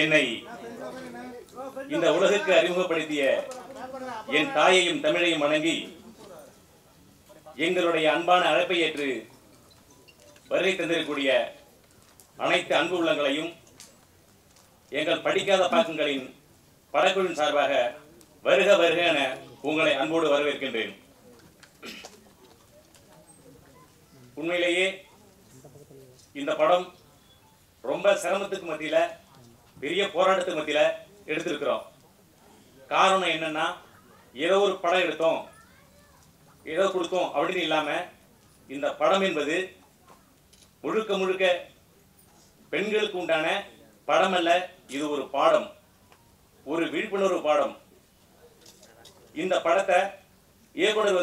என்னை இந்த உலகுக்கு அறிமுகப்படுத்திய என் தாயையும் தமிழையும் வணங்கி எங்களுடைய அன்பான அழைப்பை ஏற்று வருகை தந்திருக்கக்கூடிய அனைத்து அன்பு உள்ளங்களையும் எங்கள் படிக்காத பாக்கங்களின் படக்குழுவின் சார்பாக வருக வருக என உங்களை அன்போடு வரவேற்கின்றேன். உண்மையிலேயே இந்த படம் ரொம்ப சிரமத்துக்கு மத்தியில பெரிய போராட்டத்துக்கு மத்தியில எடுத்திருக்கிறோம். காரணம் என்னன்னா, ஏதோ ஒரு படம் எடுத்தோம் ஏதோ கொடுத்தோம் அப்படின்னு இல்லாம இந்த படம் என்பது முழுக்க முழுக்க பெண்களுக்கு உண்டான படம் அல்ல, இது ஒரு பாடம், ஒரு விழிப்புணர்வு பாடம். இந்த படத்தை இயக்குனர்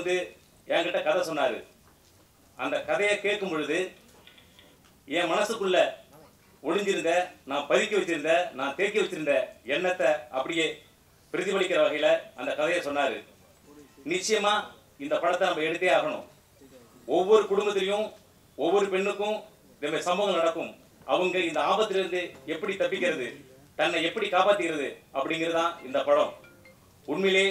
என்கிட்ட கதை சொன்னாரு. அந்த கதையை கேட்கும் பொழுது என் மனசுக்குள்ள ஒளிஞ்சிருந்த, நான் பதுக்கி வச்சிருந்த, நான் தேக்கி வச்சிருந்த எண்ணத்தை அப்படியே பிரதிபலிக்கிற வகையில அந்த கதையை சொன்னாரு. நிச்சயமா இந்த படத்தை நம்ம எடுத்தே ஆகணும். ஒவ்வொரு குடும்பத்திலையும் ஒவ்வொரு பெண்ணுக்கும் இந்த சம்பவங்கள் நடக்கும். அவங்க இந்த ஆபத்திலிருந்து எப்படி தப்பிக்கிறது, தன்னை எப்படி காப்பாற்றுகிறது அப்படிங்கிறதுதான் இந்த படம். உண்மையிலே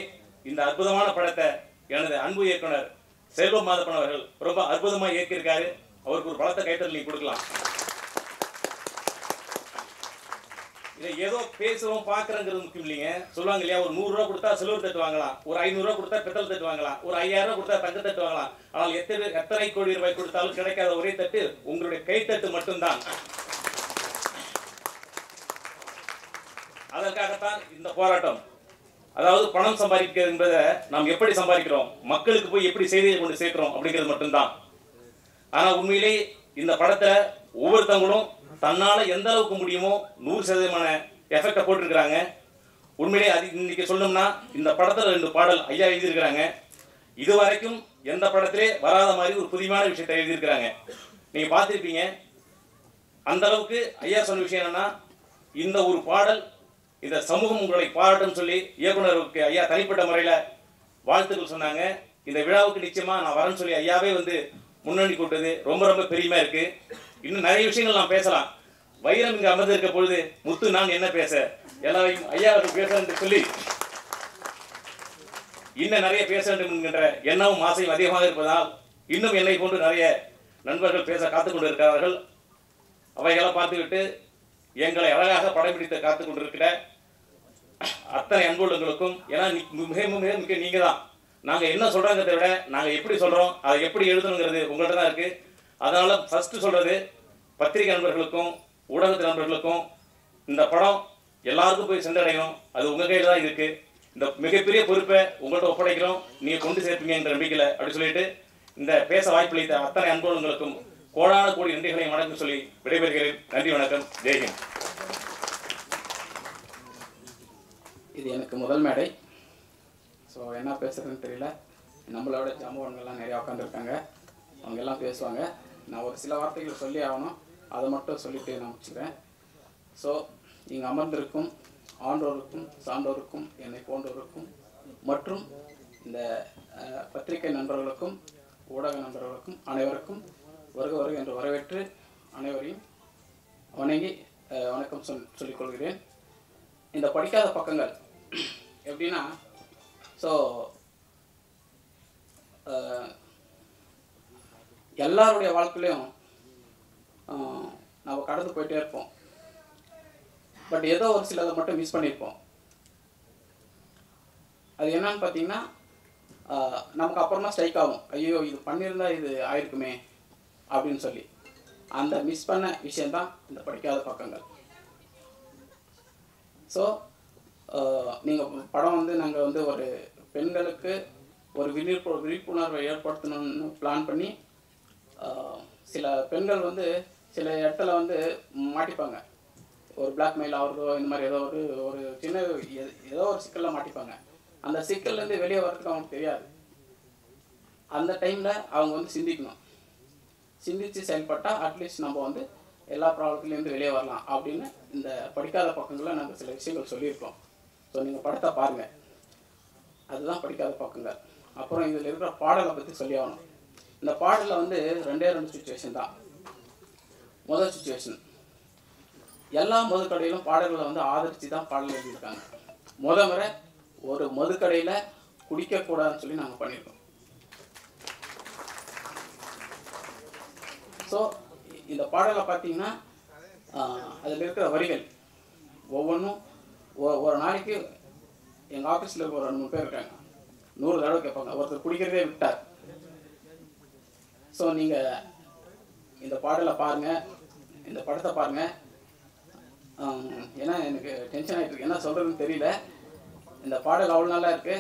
இந்த அற்புதமான படத்தை எனது அன்பு இயக்குனர் செல்வம் மாதப்பன் அவர்கள் ரொம்ப அற்புதமா இயக்கியிருக்காரு. அவருக்கு ஒரு பலத்த கைத்தறல் நீங்க கொடுக்கலாம். இதை ஏதோ பேசுறோம் பார்க்கறங்கிறது முக்கியம் இல்லைங்க. சொல்லுவாங்க இல்லையா, ஒரு 100 ரூபா கொடுத்தா சில்வர் தட்டு வாங்கலாம், ஒரு 500 ரூபா கொடுத்தா பித்தளை தட்டு வாங்கலாம், ஒரு 5000 ரூபா கொடுத்தா தங்க தட்டு வாங்கலாம். ஆனால் எத்தனை கோடி ரூபாய் கொடுத்தாலும் கிடைக்காத ஒரே தட்டு உங்களுடைய கைத்தட்டு மட்டும்தான். அதற்காகத்தான் இந்த போராட்டம். அதாவது பணம் சம்பாதிக்கிறது என்பதை நாம் எப்படி சம்பாதிக்கிறோம், மக்களுக்கு போய் எப்படி செய்தியை கொண்டு சேர்க்கிறோம் அப்படிங்கிறது மட்டும்தான். ஆனா உண்மையிலே இந்த படத்தை ஒவ்வொருத்தவங்களும் தன்னால எந்த அளவுக்கு முடியுமோ 100% எஃபெக்டை போட்டிருக்கிறாங்க. உண்மையிலே அது இன்னைக்கு சொல்லணும்னா இந்த படத்துல 2 பாடல் ஐயா எழுதியிருக்கிறாங்க. இதுவரைக்கும் எந்த படத்திலே வராத மாதிரி ஒரு புதியமான விஷயத்தை எழுதியிருக்கிறாங்க. நீங்க பார்த்துருப்பீங்க. அந்த அளவுக்கு ஐயா சொன்ன விஷயம் என்னன்னா, இந்த ஒரு பாடல் இந்த சமூகம் உங்களை பாராட்டும் சொல்லி இயக்குனருக்கு ஐயா தனிப்பட்ட முறையில வாழ்த்துக்கள் சொன்னாங்க. இந்த விழாவுக்கு நிச்சயமா நான் வரேன்னு சொல்லி ஐயாவே முன்னணி கூட்டது ரொம்ப ரொம்ப பெருமையா இருக்கு. இன்னும் நிறைய விஷயங்கள் நாம் பேசலாம். வைரம் இங்கு அமர்ந்திருக்க பொழுது முத்து நான் என்ன பேச, எல்லாரையும் ஐயாவுக்கு பேச என்று சொல்லி இன்னும் நிறைய பேச வேண்டும் என்கின்ற எண்ணமும் ஆசையும் அதிகமாக இருப்பதால் இன்னும் என்னை போன்று நிறைய நண்பர்கள் பேச காத்துக் கொண்டிருக்கிறார்கள். அவைகளை பார்த்துவிட்டு எங்களை அழகாக படம் பிடித்து காத்துக் கொண்டிருக்கிற அத்தனை அன்புள்ளங்களுக்கும், ஏன்னா மிக மிக முக்கிய நீங்க தான். நாங்க என்ன சொல்றோங்கிறத விட நாங்க எப்படி சொல்றோம், அதை எப்படி எழுதணுங்கிறது உங்கள்கிட்ட தான் இருக்கு. அதனால ஃபர்ஸ்ட் சொல்றது பத்திரிகை நண்பர்களுக்கும் ஊடகத்து நண்பர்களுக்கும், இந்த படம் எல்லாருக்கும் போய் சென்றடையணும். அது உங்க கையில தான் இருக்கு. இந்த மிகப்பெரிய பொறுப்பை உங்கள்கிட்ட ஒப்படைக்கிறோம், நீங்க கொண்டு சேர்ப்பீங்க நம்பிக்கையில அப்படி சொல்லிட்டு இந்த பேச வாய்ப்பளித்த அத்தனை அன்புள்ளங்களுக்கும் கோடான கோடி நன்றிகளையும் வணக்கம் சொல்லி விடைபெறுகிறேன். நன்றி, வணக்கம், ஜெய்ஹிந்த். இது எனக்கு முதல் மேடை. ஸோ என்ன பேசுறதுன்னு தெரியல. நம்மளோட ஜாம்பவான்கள்லாம் நிறையா உட்காந்துருக்காங்க, அவங்க எல்லாம் பேசுவாங்க. நான் ஒரு சில வார்த்தைகள் சொல்லி ஆகணும், அதை மட்டும் சொல்லிட்டு நான் முடிச்சுக்கிறேன். ஸோ இங்கே அமர்ந்திருக்கும் ஆண்டோருக்கும் சான்றோருக்கும் என்னை போன்றோருக்கும் மற்றும் இந்த பத்திரிகை நண்பர்களுக்கும் ஊடக நண்பர்களுக்கும் அனைவருக்கும் வருக வருக என்று வரவேற்று அனைவரையும் வணங்கி வணக்கம் சொல்லிக்கொள்கிறேன். இந்த படிக்காத பக்கங்கள் எப்படின்னா, ஸோ எல்லாருடைய வாழ்க்கையிலையும் நம்ம கடந்து போயிட்டே இருப்போம். பட் ஏதோ ஒரு சிலதை மட்டும் மிஸ் பண்ணியிருப்போம். அது என்னன்னு பார்த்தீங்கன்னா, நமக்கு அப்புறமா ஸ்ட்ரைக் ஆகும், ஐயோ இது பண்ணியிருந்தா இது ஆயிருக்குமே அப்படின்னு சொல்லி. அந்த மிஸ் பண்ண விஷயந்தான் இந்த படிக்காத பக்கங்கள். ஸோ நீங்கள் படம் நாங்கள் ஒரு பெண்களுக்கு ஒரு விழிப்புணர்வை ஏற்படுத்தணும்னு பிளான் பண்ணி, சில பெண்கள் சில இடத்துல மாட்டிப்பாங்க. ஒரு பிளாக்மெயில் ஆகிறதோ இந்த மாதிரி ஏதோ ஒரு சின்ன ஏதோ ஒரு சிக்கலில் மாட்டிப்பாங்க. அந்த சிக்கல்லேருந்து வெளியே வர்றதுக்கு அவங்களுக்கு தெரியாது. அந்த டைமில் அவங்க சிந்திக்கணும். சிந்தித்து செயல்பட்டால் அட்லீஸ்ட் நம்ம எல்லா ப்ராப்ளத்துலேருந்து வெளியே வரலாம் அப்படின்னு இந்த படிக்காத பக்கங்களில் நாங்கள் சில விஷயங்கள் சொல்லியிருக்கோம். ஸோ நீங்கள் படத்தை பாருங்கள், அதுதான் படிக்காத பக்கங்கள். அப்புறம் இதில் இருக்கிற பாடலை பற்றி சொல்லி ஆகணும். இந்த பாடலில் 2 சுச்சுவேஷன் தான். முதல் சுச்சுவேஷன், எல்லா மதுக்கடையிலும் பாடல்களை வந்து ஆதரித்து தான் பாடல் எழுதியிருக்காங்க. முறை ஒரு மதுக்கடையில் குடிக்கக்கூடாதுன்னு சொல்லி நாங்கள் பண்ணியிருக்கோம். ஸோ இந்த பாடலை பார்த்தீங்கன்னா அதில் இருக்கிற வரிகள் ஒவ்வொன்றும் ஒரு நாளைக்கு எங்கள் ஆஃபீஸில் இருக்க ஒரு 2-3 பேர் இருக்காங்க, 100 தடவை கேட்பாங்க, ஒருத்தர் குடிக்கிறதே விட்டார். ஸோ நீங்கள் இந்த பாடலை பாருங்கள், இந்த படத்தை பாருங்கள். ஏன்னா எனக்கு டென்ஷன் ஆகிட்டு இருக்கு, என்ன சொல்கிறதுன்னு தெரியல. இந்த பாடல் அவ்வளோ நல்லா இருக்குது.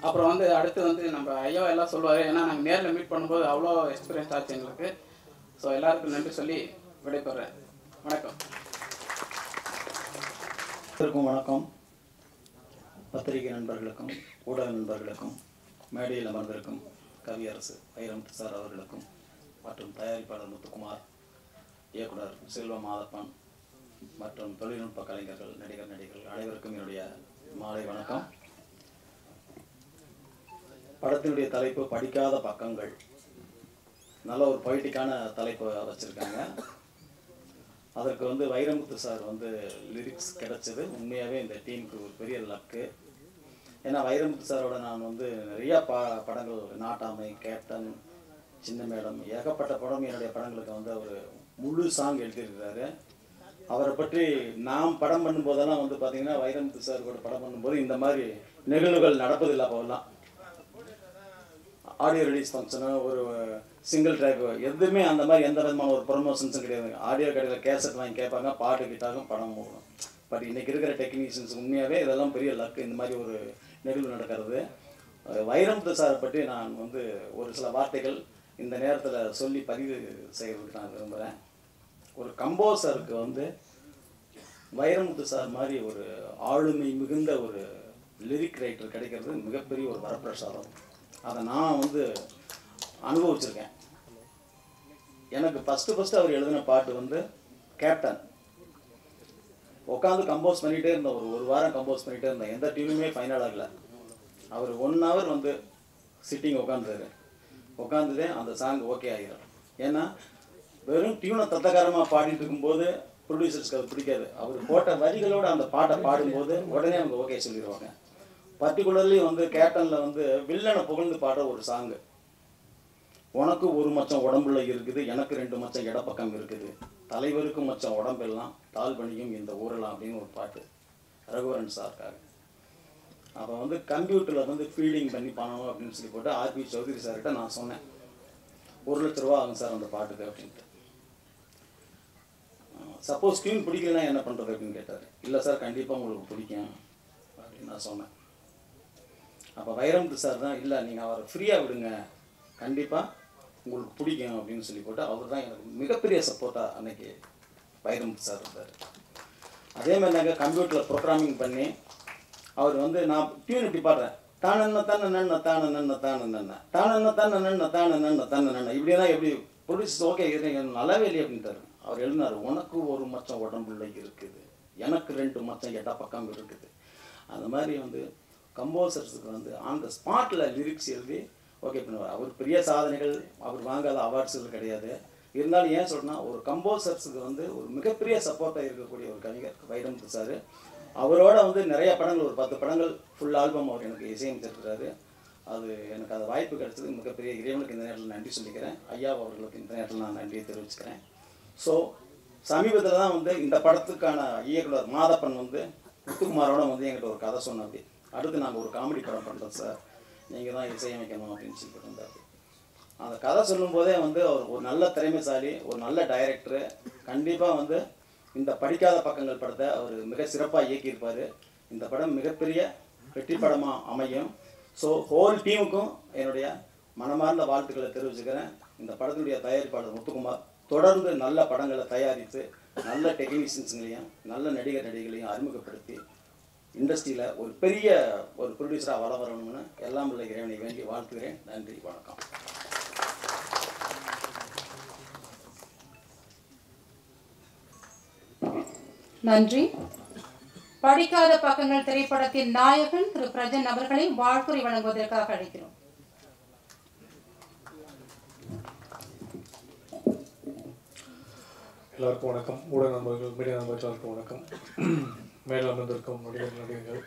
அப்புறம் வந்து அடுத்து வந்து நம்ம ஐயா எல்லாம் சொல்லுவார், ஏன்னா நாங்கள் நேரில் மீட் பண்ணும்போது அவ்வளோ எக்ஸ்பீரியன்ஸ் ஆச்சு எங்களுக்கு. ஸோ எல்லாருக்கும் நன்றி சொல்லி விடைபெறேன். வணக்கம். வணக்கம். பத்திரிகை நண்பர்களுக்கும் ஊடக நண்பர்களுக்கும் மேடையில் அமர்ந்திருக்கும் கவியரசு வைரமுத்து சார் அவர்களுக்கும் மற்றும் தயாரிப்பாளர் முத்துக்குமார், இயக்குனர் செல்வ மாதப்பன் மற்றும் தொழில்நுட்ப கலைஞர்கள், நடிகர்கள் அனைவருக்கும் என்னுடைய மாலை வணக்கம். படத்தினுடைய தலைப்பு படிக்காத பக்கங்கள். நல்ல ஒரு பொய்டிக்கான தலைப்பு வச்சுருக்காங்க. அதற்கு வந்து வைரமுத்து சார் வந்து லிரிக்ஸ் கிடைச்சது உண்மையாகவே இந்த டீமுக்கு ஒரு பெரிய லக்கு. ஏன்னா வைரமுத்து சாரோட நான் வந்து நிறையா படங்கள், நாட்டாமை, கேப்டன், சின்ன மேடம், ஏகப்பட்ட படம் என்னுடைய படங்களுக்கு வந்து அவர் முழு சாங் எழுதியிருக்கிறாரு. அவரை பற்றி நாம் படம் பண்ணும்போதெல்லாம் வந்து பார்த்திங்கன்னா வைரமுத்து சார் கூட படம் பண்ணும்போது இந்த மாதிரி நிகழ்வுகள் நடப்பதில்லை. அப்போல்லாம் ஆடியோ ரிலீஸ் ஃபங்க்ஷனு, ஒரு சிங்கிள் ட்ராக், எதுவுமே அந்த மாதிரி எந்த விதமான ஒரு ப்ரொமோஷன்ஸும் கிடையாது. ஆடியோ கடையில் கேசட் வாங்கி கேட்பாங்க, பாட்டு கிட்டாகும், படம் போகணும். பட் இன்றைக்கி இருக்கிற டெக்னீஷியன்ஸ் உண்மையாகவே இதெல்லாம் பெரிய லக்கு, இந்த மாதிரி ஒரு நிகழ்வு நடக்கிறது. வைரமுத்து சாரை பற்றி நான் வந்து ஒரு சில வார்த்தைகள் இந்த நேரத்தில் சொல்லி பதிவு செய்கிறதுக்கு நான் விரும்புகிறேன். ஒரு கம்போசருக்கு வந்து வைரமுத்து சார் மாதிரி ஒரு ஆளுமை மிகுந்த ஒரு லிரிக் ரைட்டர் கிடைக்கிறது மிகப்பெரிய ஒரு வரப்பிரசாதம். அதை நான் வந்து அனுபவிச்சிருக்கேன். எனக்கு ஃபஸ்ட்டு அவர் எழுதின பாட்டு வந்து கேப்டன். உட்காந்து கம்போஸ் பண்ணிகிட்டே இருந்தேன், ஒரு வாரம் கம்போஸ் பண்ணிகிட்டே இருந்தேன். எந்த டியூனுமே ஃபைனல் ஆகலை. அவர் 1 hour வந்து சிட்டிங் உட்காந்துதே அந்த சாங் ஓகே ஆகிடும். ஏன்னா வெறும் டியூனை தத்தகாரமாக பாடிட்டு இருக்கும்போது ப்ரொடியூசர்ஸ்க்கு அது பிடிக்காது. அவர் போட்ட வரிகளோடு அந்த பாட்டை பாடும்போது உடனே அவங்க ஓகே சொல்லிடுவாங்க. பர்டிகுலர்லி வந்து கேப்டனில் வந்து வில்லனை புகழ்ந்து பாடுற ஒரு சாங்கு, உனக்கு 1 மச்சம் உடம்புல இருக்குது, எனக்கு 2 மச்சம் இடப்பக்கம் இருக்குது, தலைவருக்கு மச்சம் உடம்பெல்லாம் தாழ் பணியும் இந்த ஊரெல்லாம் அப்படின்னு ஒரு பாட்டு ரகுவரன் சாருக்காக. அப்போ வந்து கம்ப்யூட்டரில் வந்து ஃபீடிங் பண்ணி பண்ணணும் அப்படின்னு சொல்லி போட்டு ஆர்பி சௌத்ரி சார்கிட்ட நான் சொன்னேன், 1 லட்ச ரூபா ஆகும் சார் அந்த பாட்டுக்கு அப்படின்ட்டு. சப்போஸ் டியூன் பிடிக்கலன்னா என்ன பண்ணுறது அப்படின்னு கேட்டார். இல்லை சார், கண்டிப்பாக உங்களுக்கு பிடிக்கும் அப்படின்னு நான் சொன்னேன். அப்போ வைரமுத்து சார் தான், இல்லை நீங்கள் அவரை ஃப்ரீயாக விடுங்க, கண்டிப்பாக உங்களுக்கு பிடிக்கும் அப்படின்னு சொல்லி போட்டு அவர் தான் எனக்கு மிகப்பெரிய சப்போர்ட்டாக அன்றைக்கி வைரமுத்து சார் இருந்தார். அதே மாதிரி நாங்கள் கம்ப்யூட்டரில் ப்ரோக்ராமிங் பண்ணி அவர் வந்து நான் டியூன் இப்படி பாடுறேன், தானண்ண தானே நன்ன தானே நன்ன தானே நன்ன தானண்ண தானே நன்ன தானே நன்ன தானே நன்ன இப்படியே எப்படி ப்ரொடியூசர்ஸ் ஓகே நல்லாவே இல்லையே அப்படின்ட்டார். அவர் எழுதினார், உனக்கு 1 மச்சம் உடம்புள்ள இருக்குது, எனக்கு 2 மச்சம் எடா பக்கம் இருக்குது. அந்த மாதிரி வந்து கம்போசர்ஸுக்கு வந்து அந்த ஸ்பாட்டில் லிரிக்ஸ் எழுதி ஓகே பண்ணுவார். அவர் பெரிய சாதனைகள், அவர் வாங்காத அவார்ட்ஸுகள் கிடையாது. இருந்தாலும் ஏன் சொல்கிறேன்னா, ஒரு கம்போசர்ஸுக்கு வந்து ஒரு மிகப்பெரிய சப்போர்ட்டாக இருக்கக்கூடிய ஒரு கவிஞர் வைரமுத்து சார். அவரோட வந்து நிறைய படங்கள், ஒரு 10 படங்கள் ஃபுல் ஆல்பம் அவர் எனக்கு இசையமைச்சிருக்கிறாரு. அது எனக்கு அந்த வாய்ப்பு கிடைச்சது மிகப்பெரிய இறைவனுக்கு இந்த நேரத்தில் நன்றி சொல்லிக்கிறேன். ஐயா அவர்களுக்கு இந்த நேரத்தில் நான் நன்றியை தெரிவிச்சுக்கிறேன். ஸோ சமீபத்தில் தான் வந்து இந்த படத்துக்கான இயக்குனர் மாதப்பன் வந்து முத்துக்குமாரோட வந்து என்கிட்ட ஒரு கதை சொன்ன, அப்படி அடுத்து நாங்கள் ஒரு காமெடி படம் பண்ணுறோம் சார், நீங்கள் தான் இசையமைக்கணும் அப்படின்னு சொல்லிட்டு இருந்தார். அந்த கதை சொல்லும்போதே வந்து அவர் ஒரு நல்ல திறமைசாலி, ஒரு நல்ல டைரக்டரு. கண்டிப்பாக வந்து இந்த படிக்காத பக்கங்கள் படத்தை அவர் மிக சிறப்பாக இயக்கியிருப்பார். இந்த படம் மிகப்பெரிய வெற்றி படமாக அமையும். ஸோ ஹோல் டீமுக்கும் என்னுடைய மனமார்ந்த வாழ்த்துக்களை தெரிவிச்சுக்கிறேன். இந்த படத்தினுடைய தயாரிப்பாளர் முத்துக்குமார் தொடர்ந்து நல்ல படங்களை தயாரித்து நல்ல டெக்னீஷியன்ஸுங்களையும் நல்ல நடிகர்களையும் அறிமுகப்படுத்தி இண்டஸ்ட்ரியில் ஒரு பெரிய ஒரு ப்ரொடியூசராக வளர வரணும்னு எல்லாம் உள்ள இறைவனை வேண்டி வாழ்த்துகிறேன். நன்றி, வணக்கம். நன்றி. படிக்காத பக்கங்கள் திரைப்படத்தின் நாயகன் திரு பிரஜன் அவர்களை வாழ்த்துரை வழங்குவதற்காக அழைக்கிறோம். எல்லாருக்கும் வணக்கம். ஊடக நண்பர்கள், மீடியா நண்பர்கள் எல்லாருக்கும் வணக்கம். மேல் அமர்ந்திருக்கும் நடிகர்கள்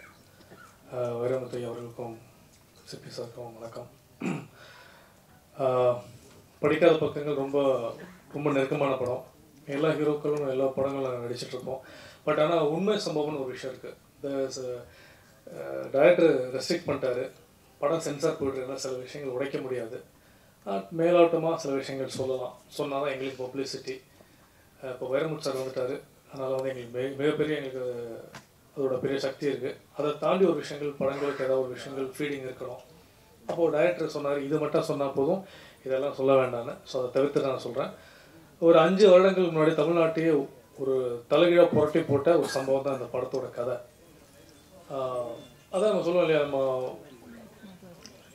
வைரமுத்து அவர்களுக்கும் சிபி சாருக்கும் வணக்கம். படிக்காத பக்கங்கள் ரொம்ப ரொம்ப நெருக்கமான படம். எல்லா ஹீரோக்களும் எல்லா படங்களும் நாங்கள் நடிச்சிட்ருக்கோம். பட் ஆனால் உண்மை சம்பவம்னு ஒரு விஷயம் இருக்குது. டைரக்டர் ரெஸ்ட்ரிக்ட் பண்ணிட்டாரு. படம் சென்சார் போய்ட்டுருந்தா சில விஷயங்கள் உடைக்க முடியாது. மேலோட்டமாக சில விஷயங்கள் சொன்னால் தான் எங்களுக்கு பப்ளிசிட்டி. இப்போ வைரமுத்து சார் வந்துட்டார். அதனால் வந்து எங்களுக்கு மிகப்பெரிய எங்களுக்கு அதோட பெரிய சக்தி இருக்குது. அதை தாண்டி ஒரு விஷயங்கள் படங்களுக்கு ஏதாவது ஒரு விஷயங்கள் ஃபீடிங் இருக்கணும். அப்போது டைரக்டர் சொன்னார், இது மட்டும் சொன்னால் போதும், இதெல்லாம் சொல்ல வேண்டான்னு. ஸோ அதை தவிர்த்து நான் சொல்கிறேன். ஒரு 5 வருடங்களுக்கு முன்னாடி தமிழ்நாட்டையே ஒரு தலைகீழாக புரட்டி போட்ட ஒரு சம்பவம் தான் இந்த படத்தோட கதை. அதான் நம்ம சொல்லுவோம் இல்லையா,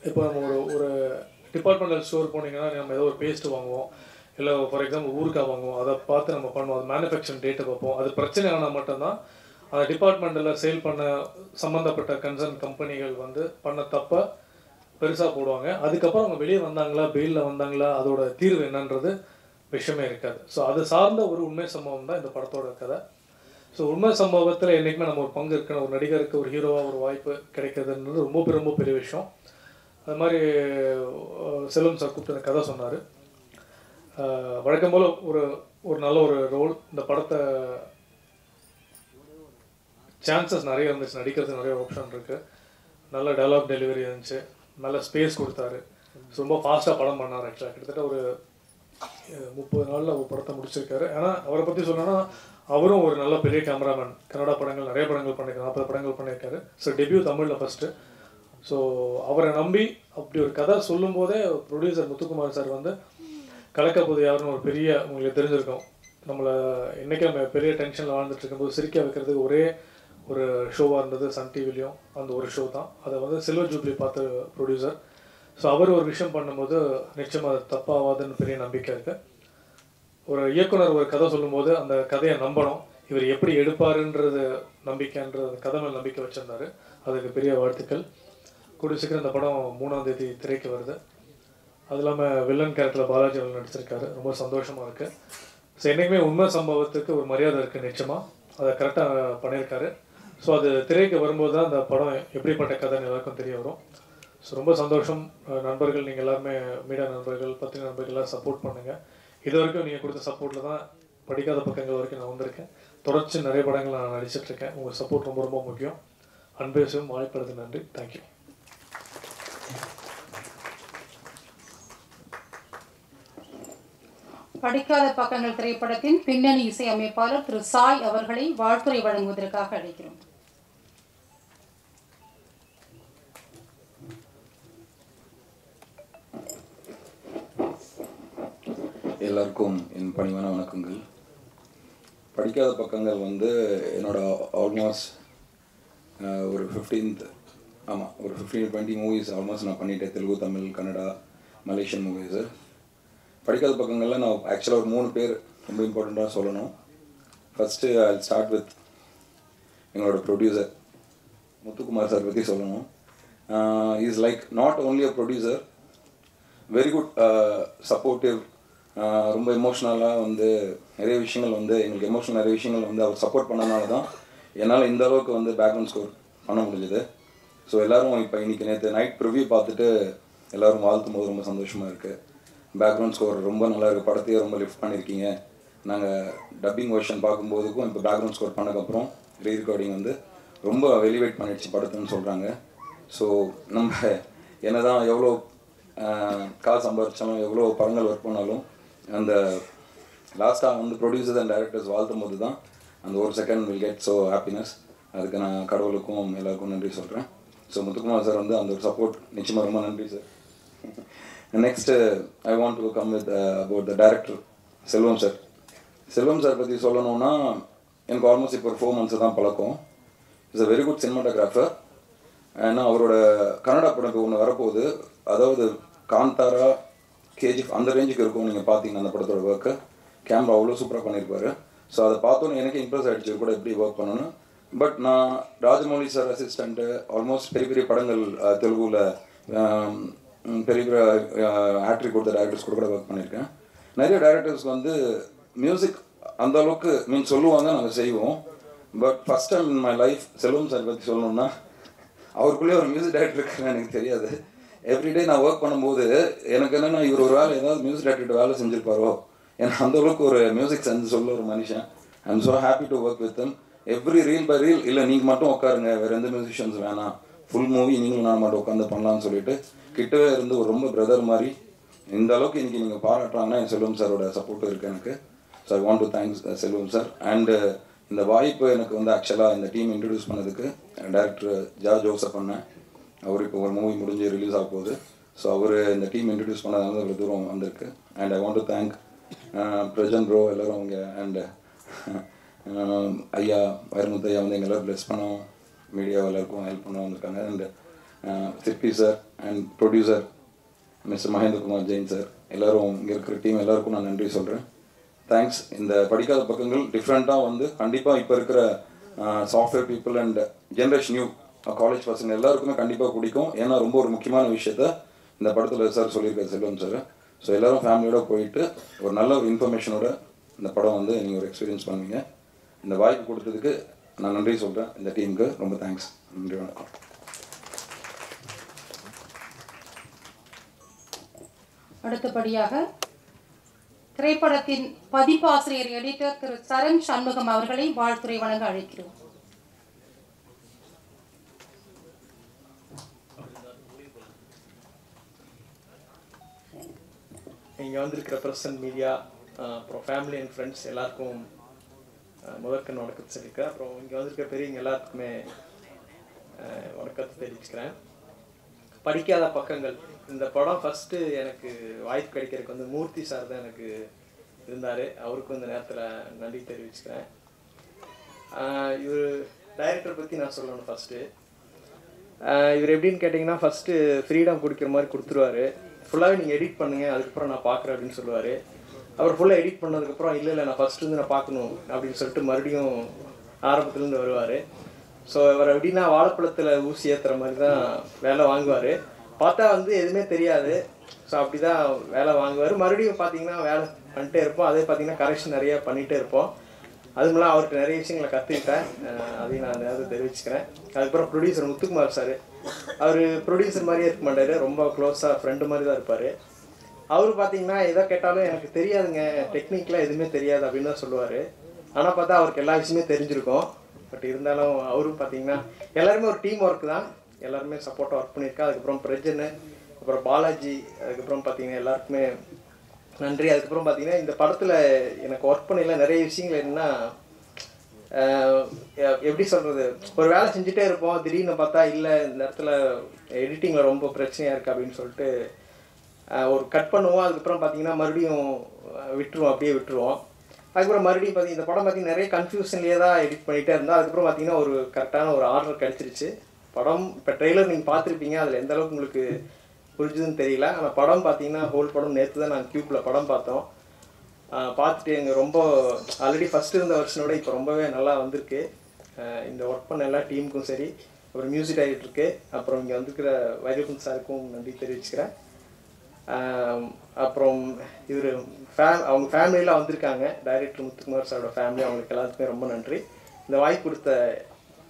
இப்போ நம்ம ஒரு டிபார்ட்மெண்டல் ஸ்டோர் போனீங்கன்னா நம்ம ஏதோ ஒரு பேஸ்ட்டு வாங்குவோம், இல்லை ஃபார் எக்ஸாம்பிள் ஊருக்காக வாங்குவோம். அதை பார்த்து நம்ம பண்ணுவோம். அது மேனுஃபேக்சரிங் டேட்டை பார்ப்போம். அது பிரச்சனை ஆனால் மட்டும்தான் அந்த டிபார்ட்மெண்ட்டில் சேல் பண்ண சம்மந்தப்பட்ட கன்சர்ன் கம்பெனிகள் வந்து பண்ண தப்பை பெருசாக போடுவாங்க. அதுக்கப்புறம் அவங்க வெளியே வந்தாங்களா, பெயிலில் வந்தாங்களா, அதோட தீர்வு என்னன்றது விஷயமே இருக்காது. ஸோ அது சார்ந்த ஒரு உண்மை சம்பவம் தான் இந்த படத்தோட கதை. ஸோ உண்மை சம்பவத்தில் என்றைக்குமே நம்ம ஒரு பங்கு இருக்கணும். ஒரு நடிகருக்கு ஒரு ஹீரோவாக ஒரு வாய்ப்பு கிடைக்கிறதுன்றது ரொம்ப பெரிய விஷயம். அது மாதிரி செல்வம் சார் கூப்பிட்டு அந்த கதை சொன்னார். வழக்கம் போல் ஒரு நல்ல ஒரு ரோல். இந்த படத்தை சான்சஸ் நிறைய இருந்துச்சு, நடிக்கிறதுக்கு நிறைய ஆப்ஷன் இருக்குது. நல்ல டயலாக் டெலிவரி இருந்துச்சு, நல்ல ஸ்பேஸ் கொடுத்தாரு. ரொம்ப ஃபாஸ்ட்டாக படம் பண்ணார். ஆக்சுவலாக கிட்டத்தட்ட ஒரு 30 நாளில் ஒரு படத்தை முடிச்சிருக்காரு. ஆனால் அவரை பற்றி சொல்லணும்னா அவரும் ஒரு நல்ல பெரிய கேமராமேன். கன்னடா படங்கள் நிறைய படங்கள் பண்ணியிருக்காரு, 40 படங்கள் பண்ணியிருக்காரு. ஸோ டெபியூ தமிழில் ஃபஸ்ட்டு. ஸோ அவரை நம்பி அப்படி ஒரு கதை சொல்லும்போதே ப்ரொடியூசர் முத்துக்குமார் சார் வந்து கலக்கப்போது யாருன்னு ஒரு பெரிய, உங்களுக்கு தெரிஞ்சிருக்கும், நம்மளை இன்றைக்கி நம்ம பெரிய டென்ஷனில் வாழ்ந்துட்டு இருக்கும்போது சிரிக்க வைக்கிறதுக்கு ஒரே ஒரு ஷோவாக இருந்தது சன் டிவிலையும். அந்த ஒரு ஷோ தான். அதை வந்து சில்வர் ஜூப்ளி பார்த்த ப்ரொடியூசர். ஸோ அவர் ஒரு விஷயம் பண்ணும்போது நிச்சயமாக அது தப்பாகாதுன்னு பெரிய நம்பிக்கை இருக்குது. ஒரு இயக்குனர் ஒரு கதை சொல்லும்போது அந்த கதையை நம்பணும். இவர் எப்படி எடுப்பாருன்றது நம்பிக்கைன்றது அந்த கதை மேல் நம்பிக்கை வச்சுருந்தார். அதுக்கு பெரிய வாழ்த்துக்கள். கூடிய சீக்கிரம் இந்த படம் 3ஆம் தேதி திரைக்கு வருது. அது இல்லாமல் வில்லன் கேரக்டரில் பாலாஜி அவர்கள் நடிச்சிருக்காரு. ரொம்ப சந்தோஷமாக இருக்குது. ஸோ என்றைக்குமே உண்மை சம்பவத்துக்கு ஒரு மரியாதை இருக்குது. நிச்சயமாக அதை கரெக்டாக பண்ணியிருக்காரு. ஸோ அது திரைக்கு வரும்போது தான் அந்த படம் எப்படிப்பட்ட கதைன்னு எல்லாருக்கும் தெரிய வரும். ஸோ ரொம்ப சந்தோஷம். நண்பர்கள், நீங்கள் எல்லாருமே மீடியா நண்பர்கள், பத்திரிகை நண்பர்கள்லாம் சப்போர்ட் பண்ணுங்கள். இது வரைக்கும் நீங்கள் கொடுத்த சப்போர்ட்டில் தான் படிக்காத பக்கங்கள் வரைக்கும் நான் வந்திருக்கேன். தொடர்ச்சி நிறைய படங்கள் நான் நடிச்சிட்ருக்கேன். உங்கள் சப்போர்ட் ரொம்ப முக்கியம். அன்பேசும் வாய்ப்பளித்து நன்றி. தேங்க்யூ. படிக்காத பக்கங்கள் திரைப்படத்தின் பின்னணி இசையமைப்பாளர் திரு சாய் அவர்களை வாழ்த்துரை வழங்குவதற்காக அழைக்கிறோம். எல்லாருக்கும் என் பணிவான வணக்கங்கள். படிக்காத பக்கங்கள் வந்து என்னோட ஆல்மோஸ்ட் ஒரு 15-20 மூவிஸ் ஆல்மோஸ்ட் நான் பண்ணிட்டேன். Telugu, Tamil, Kannada, Malaysian movies. படிக்காத பக்கங்களில் நான் ஆக்சுவலாக ஒரு 3 பேர் ரொம்ப இம்பார்ட்டண்ட்டாக சொல்லணும். ஃபஸ்ட்டு ஐ ஸ்டார்ட் வித் எங்களோட ப்ரொடியூசர் முத்துக்குமார் சார் பற்றி சொல்லணும். Is like not only a producer, very good supportive. ரொம்ப எமோஷ்னலாக வந்து நிறைய விஷயங்கள் வந்து எங்களுக்கு நிறைய விஷயங்கள் வந்து அவர் சப்போர்ட் பண்ணனால தான் என்னால் இந்த அளவுக்கு வந்து பேக்ரவுண்ட் ஸ்கோர் பண்ண முடிஞ்சது. ஸோ எல்லோரும் இப்போ இன்றைக்கி நேற்று நைட் ப்ரிவ்யூ பார்த்துட்டு எல்லோரும் வாழ்த்தும் போது ரொம்ப சந்தோஷமாக இருக்குது. பேக்ரவுண்ட் ஸ்கோர் ரொம்ப நல்லா இருக்குது, படத்தையே ரொம்ப லிஃப்ட் பண்ணியிருக்கீங்க. நாங்கள் டப்பிங் வெர்ஷன் பார்க்கும்போதுக்கும் இப்போ பேக்ரவுண்ட் ஸ்கோர் பண்ணக்கப்புறம் ரீரெக்கார்டிங் வந்து ரொம்ப எலிவேட் பண்ணிடுச்சு படத்துன்னு சொல்கிறாங்க. ஸோ நம்ம என்ன தான் எவ்வளோ காசு சம்பாதிச்சாலும் எவ்வளோ படங்கள் ஒர்க் பண்ணாலும் அந்த லாஸ்ட்டாக வந்து ப்ரொடியூசர்ஸ் அண்ட் டைரக்டர்ஸ் வாழ்த்தும் போது தான் அந்த ஒரு second will get so happiness. அதுக்கு நான் கடவுளுக்கும் எல்லாருக்கும் நன்றி சொல்கிறேன். ஸோ முத்துக்குமார் சார் வந்து அந்த ஒரு சப்போர்ட் நிச்சயமாக ரொம்ப நன்றி sir. Next I want to come with about the director Selvam sir. Selvam sir பற்றி சொல்லணும்னா எனக்கு ஆல்மோஸ்ட் இப்போ ஒரு 4 months தான் பழக்கம். Is a very good cinematographer. ஏன்னா அவரோட கன்னடா படம் இப்போ ஒன்று வரப்போகுது, அதாவது காந்தாரா, கேஜிஎஃப் அந்த ரேஞ்சுக்கு இருக்கும். நீங்கள் பார்த்தீங்கன்னா அந்த படத்தோட ஒர்க்கு கேமரா அவ்வளோ சூப்பராக பண்ணியிருப்பார். ஸோ அதை பார்த்தோன்னே எனக்கு இம்ப்ரெஸ் ஆகிடுச்சு கூட எப்படி ஒர்க் பண்ணணும். பட் நான் ராஜமௌலி சார் அசிஸ்டண்ட்டு ஆல்மோஸ்ட் பெரிய பெரிய படங்கள் தெலுங்குல பெரிய பெரிய ஆக்டரி கொடுத்த டைரக்டர்ஸ் கூட ஒர்க் பண்ணியிருக்கேன். நிறைய டைரக்டர்ஸ் வந்து மியூசிக் அந்த அளவுக்கு சொல்லுவாங்க, நாங்கள் செய்வோம். But first time in my life Selvam sir பற்றி சொல்லணும்னா, அவருக்குள்ளே ஒரு மியூசிக் டைரக்டர் இருக்குன்னு எனக்கு தெரியாது. எவ்ரிடே நான் ஒர்க் பண்ணும்போது எனக்கு என்னென்னா, இவர் ஒரு வேலை ஏதாவது மியூசிக் டைரக்டர் வேலை செஞ்சுருப்பாரோ, ஏன்னா அந்தளவுக்கு ஒரு மியூசிக் செஞ்சு சொல்ல ஒரு மனுஷன். I am so happy to work with them. Every reel by reel, இல்லை நீங்கள் மட்டும் உட்காருங்க, வேறு எந்த மியூசிஷியன்ஸ் வேணாம், ஃபுல் மூவி நீங்களும் நான் மட்டும் உட்காந்து பண்ணலான்னு சொல்லிட்டு கிட்டவே இருந்து ஒரு ரொம்ப பிரதர் மாதிரி இந்த அளவுக்கு இன்றைக்கி நீங்கள் பாராட்டுறாங்கன்னா என் செல்வம் சாரோட சப்போர்ட்டும் இருக்குது எனக்கு. So I want to thanks Selvam sir. And இந்த வாய்ப்பு எனக்கு ஆக்சுவலாக இந்த டீம் இன்ட்ரடியூஸ் பண்ணதுக்கு டைரக்டர் ஜோசப் அண்ணன், அவர் இப்போ ஒரு மூவி முடிஞ்சு ரிலீஸ் ஆக போகுது. ஸோ அவர் இந்த டீம் இன்ட்ரடியூஸ் பண்ணதுனால ஒரு தூரம் வந்திருக்கு. And I want to thank Prajan bro எல்லோரும் அவங்க, அண்டு ஐயா வைரமுத்து ஐயா எங்கள் எல்லோரும் ப்ளெஸ் பண்ணோம், மீடியா எல்லாருக்கும் ஹெல்ப் பண்ண வந்திருக்காங்க. அண்ட் சிற்பி sir and producer mister Mahendrakumar Jain sir, எல்லோரும் இங்கே இருக்கிற டீம் எல்லாருக்கும் நான் நன்றி சொல்கிறேன். தேங்க்ஸ். இந்த படிக்காத பக்கங்கள் டிஃப்ரெண்ட்டாக கண்டிப்பாக இப்போ இருக்கிற software people and generation new college பசங்க எல்லாருக்குமே கண்டிப்பாக பிடிக்கும். ஏன்னா ரொம்ப ஒரு முக்கியமான விஷயத்த இந்த படத்தில் சார் சொல்லியிருக்காரு செல்வம் சார். ஸோ எல்லோரும் ஃபேமிலியோட போயிட்டு ஒரு நல்ல ஒரு இன்ஃபர்மேஷனோட இந்த படம் நீங்கள் ஒரு எக்ஸ்பீரியன்ஸ் பண்ணுவீங்க. இந்த வாய்ப்பு கொடுத்ததுக்கு நான் நன்றி சொல்கிறேன். இந்த டீமுக்கு ரொம்ப தேங்க்ஸ். நன்றி, வணக்கம். அடுத்தபடியாக திரைப்படத்தின் பதிப்பாசிரியர் எடிட்டர் திரு சரண் சண்முகம் அவர்களை வாழ்த்துரை வழங்க அழைக்கிறோம். இங்கே வந்திருக்கிற பிரசன்ட் மீடியா, அப்புறம் ஃபேமிலி அண்ட் ஃப்ரெண்ட்ஸ் எல்லாருக்கும் முதற்கண் வணக்கத்தை சொல்லியிருக்கேன். அப்புறம் இங்கே வந்திருக்கிற பெரியவங்க எல்லாத்துக்குமே வணக்கத்தை தெரிவிச்சுக்கிறேன். படிக்காத பக்கங்கள் இந்த படம் ஃபஸ்ட்டு எனக்கு வாய்ப்பு கிடைக்கிறதுக்கு மூர்த்தி சார் தான் எனக்கு இருந்தார். அவருக்கும் இந்த நேரத்தில் நன்றி தெரிவிச்சுக்கிறேன். இவர் டைரக்டரை பற்றி நான் சொல்லணும். ஃபஸ்ட்டு இவர் எப்படின்னு கேட்டிங்கன்னா, ஃபஸ்ட்டு ஃப்ரீடம் கொடுக்குற மாதிரி கொடுத்துருவார். ஃபுல்லாகவே நீங்கள் எடிட் பண்ணுங்கள், அதுக்கப்புறம் நான் பார்க்குறேன் அப்படின்னு சொல்லுவார். அவர் ஃபுல்லாக எடிட் பண்ணதுக்கப்புறம் இல்லை நான் ஃபஸ்ட்டு நான் பார்க்கணும் அப்படின்னு சொல்லிட்டு மறுபடியும் ஆரம்பத்துலேருந்து வருவார். ஸோ இவர் எப்படின்னா வாழைப்பழத்தில் ஊசி ஏற்றுற மாதிரி தான் வேலை வாங்குவார். பார்த்தா எதுவுமே தெரியாது. ஸோ அப்படி தான் வேலை வாங்குவார். மறுபடியும் பார்த்தீங்கன்னா வேலை பண்ணிட்டே இருப்போம். அதே பார்த்தீங்கன்னா கரெக்ஷன் நிறையா பண்ணிகிட்டே இருப்போம். அதுமெல்லாம் அவருக்கு நிறைய விஷயங்களை கற்றுக்கிட்டேன். அதையும் நான் நேரத்தை தெரிவிச்சுக்கிறேன். அதுக்கப்புறம் ப்ரொடியூசர் முத்துக்குமார் சார், அவர் ப்ரொடியூசர் மாதிரியே இருக்க மாட்டார், ரொம்ப க்ளோஸாக ஃப்ரெண்டு மாதிரி தான் இருப்பார். அவர் பார்த்தீங்கன்னா எதை கேட்டாலும் எனக்கு தெரியாதுங்க, டெக்னிக்கெலாம் எதுவுமே தெரியாது அப்படின்னு தான் சொல்லுவார். ஆனால் பார்த்தா அவருக்கு எல்லா விஷயமே தெரிஞ்சிருக்கும். பட் இருந்தாலும் அவரும் பார்த்தீங்கன்னா எல்லாருமே ஒரு டீம் ஒர்க் தான், எல்லாருமே சப்போர்ட்டாக ஒர்க் பண்ணியிருக்கா. அதுக்கப்புறம் பிரஜன், அப்புறம் பாலாஜி, அதுக்கப்புறம் பார்த்தீங்கன்னா எல்லாருக்குமே நன்றி. அதுக்கப்புறம் பார்த்தீங்கன்னா இந்த படத்தில் எனக்கு ஒர்க் பண்ணல நிறைய விஷயங்கள் என்னென்னா, எப்படி சொல்கிறது, ஒரு வேலை செஞ்சுட்டே இருப்போம், திடீர்னு பார்த்தா இல்லை இந்த இடத்துல எடிட்டிங்கில் ரொம்ப பிரச்சனையாக இருக்குது அப்படின்னு சொல்லிட்டு ஒரு கட் பண்ணுவோம். அதுக்கப்புறம் பார்த்தீங்கன்னா மறுபடியும் விட்டுருவோம், அப்படியே விட்டுருவோம். அதுக்கப்புறம் மறுபடியும் பார்த்தீங்கன்னா இந்த படம் பார்த்தீங்கன்னா நிறைய கன்ஃபியூஷன்லேயே தான் எடிட் பண்ணிகிட்டே இருந்தால் அதுக்கப்புறம் பார்த்தீங்கன்னா ஒரு கரெக்டான ஒரு ஆர்டர் கிடச்சிருச்சு. படம் இப்போ ட்ரெய்லர் நீங்கள் பார்த்துருப்பீங்க, அதில் எந்த அளவுக்கு உங்களுக்கு புரிஞ்சுதுன்னு தெரியல. ஆனால் படம் பார்த்தீங்கன்னா ஹோல் படம் நேற்று தான் நாங்கள் க்யூப்பில் படம் பார்த்தோம். பார்த்துட்டு எங்கள் ரொம்ப ஆல்ரெடி ஃபஸ்ட்டு இருந்த வருஷனோட இப்போ ரொம்பவே நல்லா வந்திருக்கு. இந்த ஒர்க் பண்ண எல்லா டீமுக்கும் சரி, அப்புறம் மியூசிக் டைரக்டருக்கு, அப்புறம் இங்கே வந்துருக்கிற வைரமுத்து சாருக்கும் நன்றி தெரிவிச்சுக்கிறேன். அப்புறம் இவர் அவங்க ஃபேமிலியெலாம் வந்திருக்காங்க, டைரக்டர் முத்துக்குமார் சாரோட ஃபேமிலி, அவங்களுக்கு எல்லாத்துக்குமே ரொம்ப நன்றி. இந்த வாய்ப்பு கொடுத்த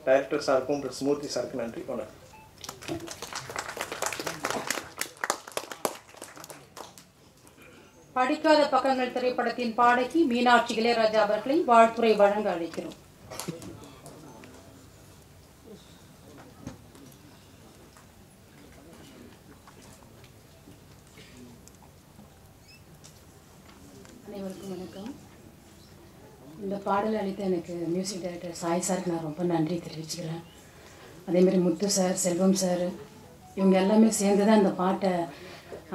டைரக்டர் சாருக்கும் ப்ளஸ் மூர்த்தி சாருக்கும் நன்றி. வணக்கம். படிக்காத பக்கங்கள் திரைப்படத்தின் பாடகி மீனாட்சி இளையராஜா அவர்களை வாழ்த்துரை வழங்க அழைக்கிறோம். அனைவருக்கும் வணக்கம். இந்த பாடல் அளித்த எனக்கு மியூசிக் டைரக்டர் சாய் சாருக்கு நான் ரொம்ப நன்றி தெரிவிச்சுக்கிறேன். அதேமாதிரி முத்து சார், செல்வம் சார், இவங்க எல்லாமே சேர்ந்து தான் இந்த பாட்டை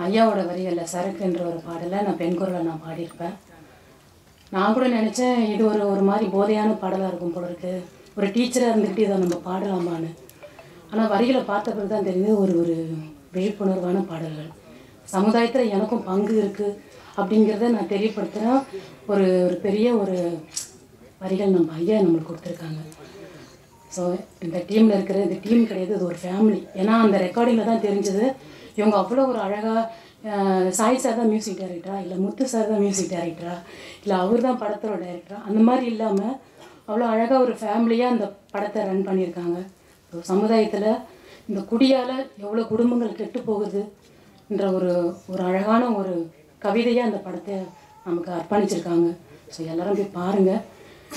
ஐயாவோட வரிகளில் சரக்குன்ற ஒரு பாடலை நான் பெண் குரலை நான் பாடியிருப்பேன். நான் கூட நினச்சேன் இது ஒரு மாதிரி போதையான பாடலாக இருக்கும் போல இருக்குது, ஒரு டீச்சராக இருந்துக்கிட்டு இதை நம்ம பாடலாமான்னு. ஆனால் வரிகளை பார்த்த பிறகு தான் தெரிஞ்சது ஒரு விழிப்புணர்வான பாடல்கள், சமுதாயத்தில் எனக்கும் பங்கு இருக்குது அப்படிங்கிறத நான் தெரியப்படுத்துகிறேன். ஒரு பெரிய வரிகள் நம்ம ஐயா நம்மளுக்கு கொடுத்துருக்காங்க. ஸோ இந்த டீமில் இருக்கிற, இந்த டீம் கிடையாது, இது ஒரு ஃபேமிலி. ஏன்னா அந்த ரெக்கார்டிங்கில் தான் தெரிஞ்சது இவங்க அவ்வளோ ஒரு அழகாக சாய் சார் தான் மியூசிக் டைரக்டரா, இல்லை முத்து சார் தான் மியூசிக் டைரக்டரா, இல்லை அவர் தான் படத்தோட டைரக்டரா, அந்த மாதிரி இல்லாமல் அவ்வளோ அழகாக ஒரு ஃபேமிலியாக அந்த படத்தை ரன் பண்ணியிருக்காங்க. ஸோ சமுதாயத்தில் இந்த குடியால் எவ்வளோ குடும்பங்கள் கெட்டு போகுதுன்ற ஒரு அழகான ஒரு கவிதையாக அந்த படத்தை நமக்கு அர்ப்பணிச்சிருக்காங்க. ஸோ எல்லோரும் போய் பாருங்கள்.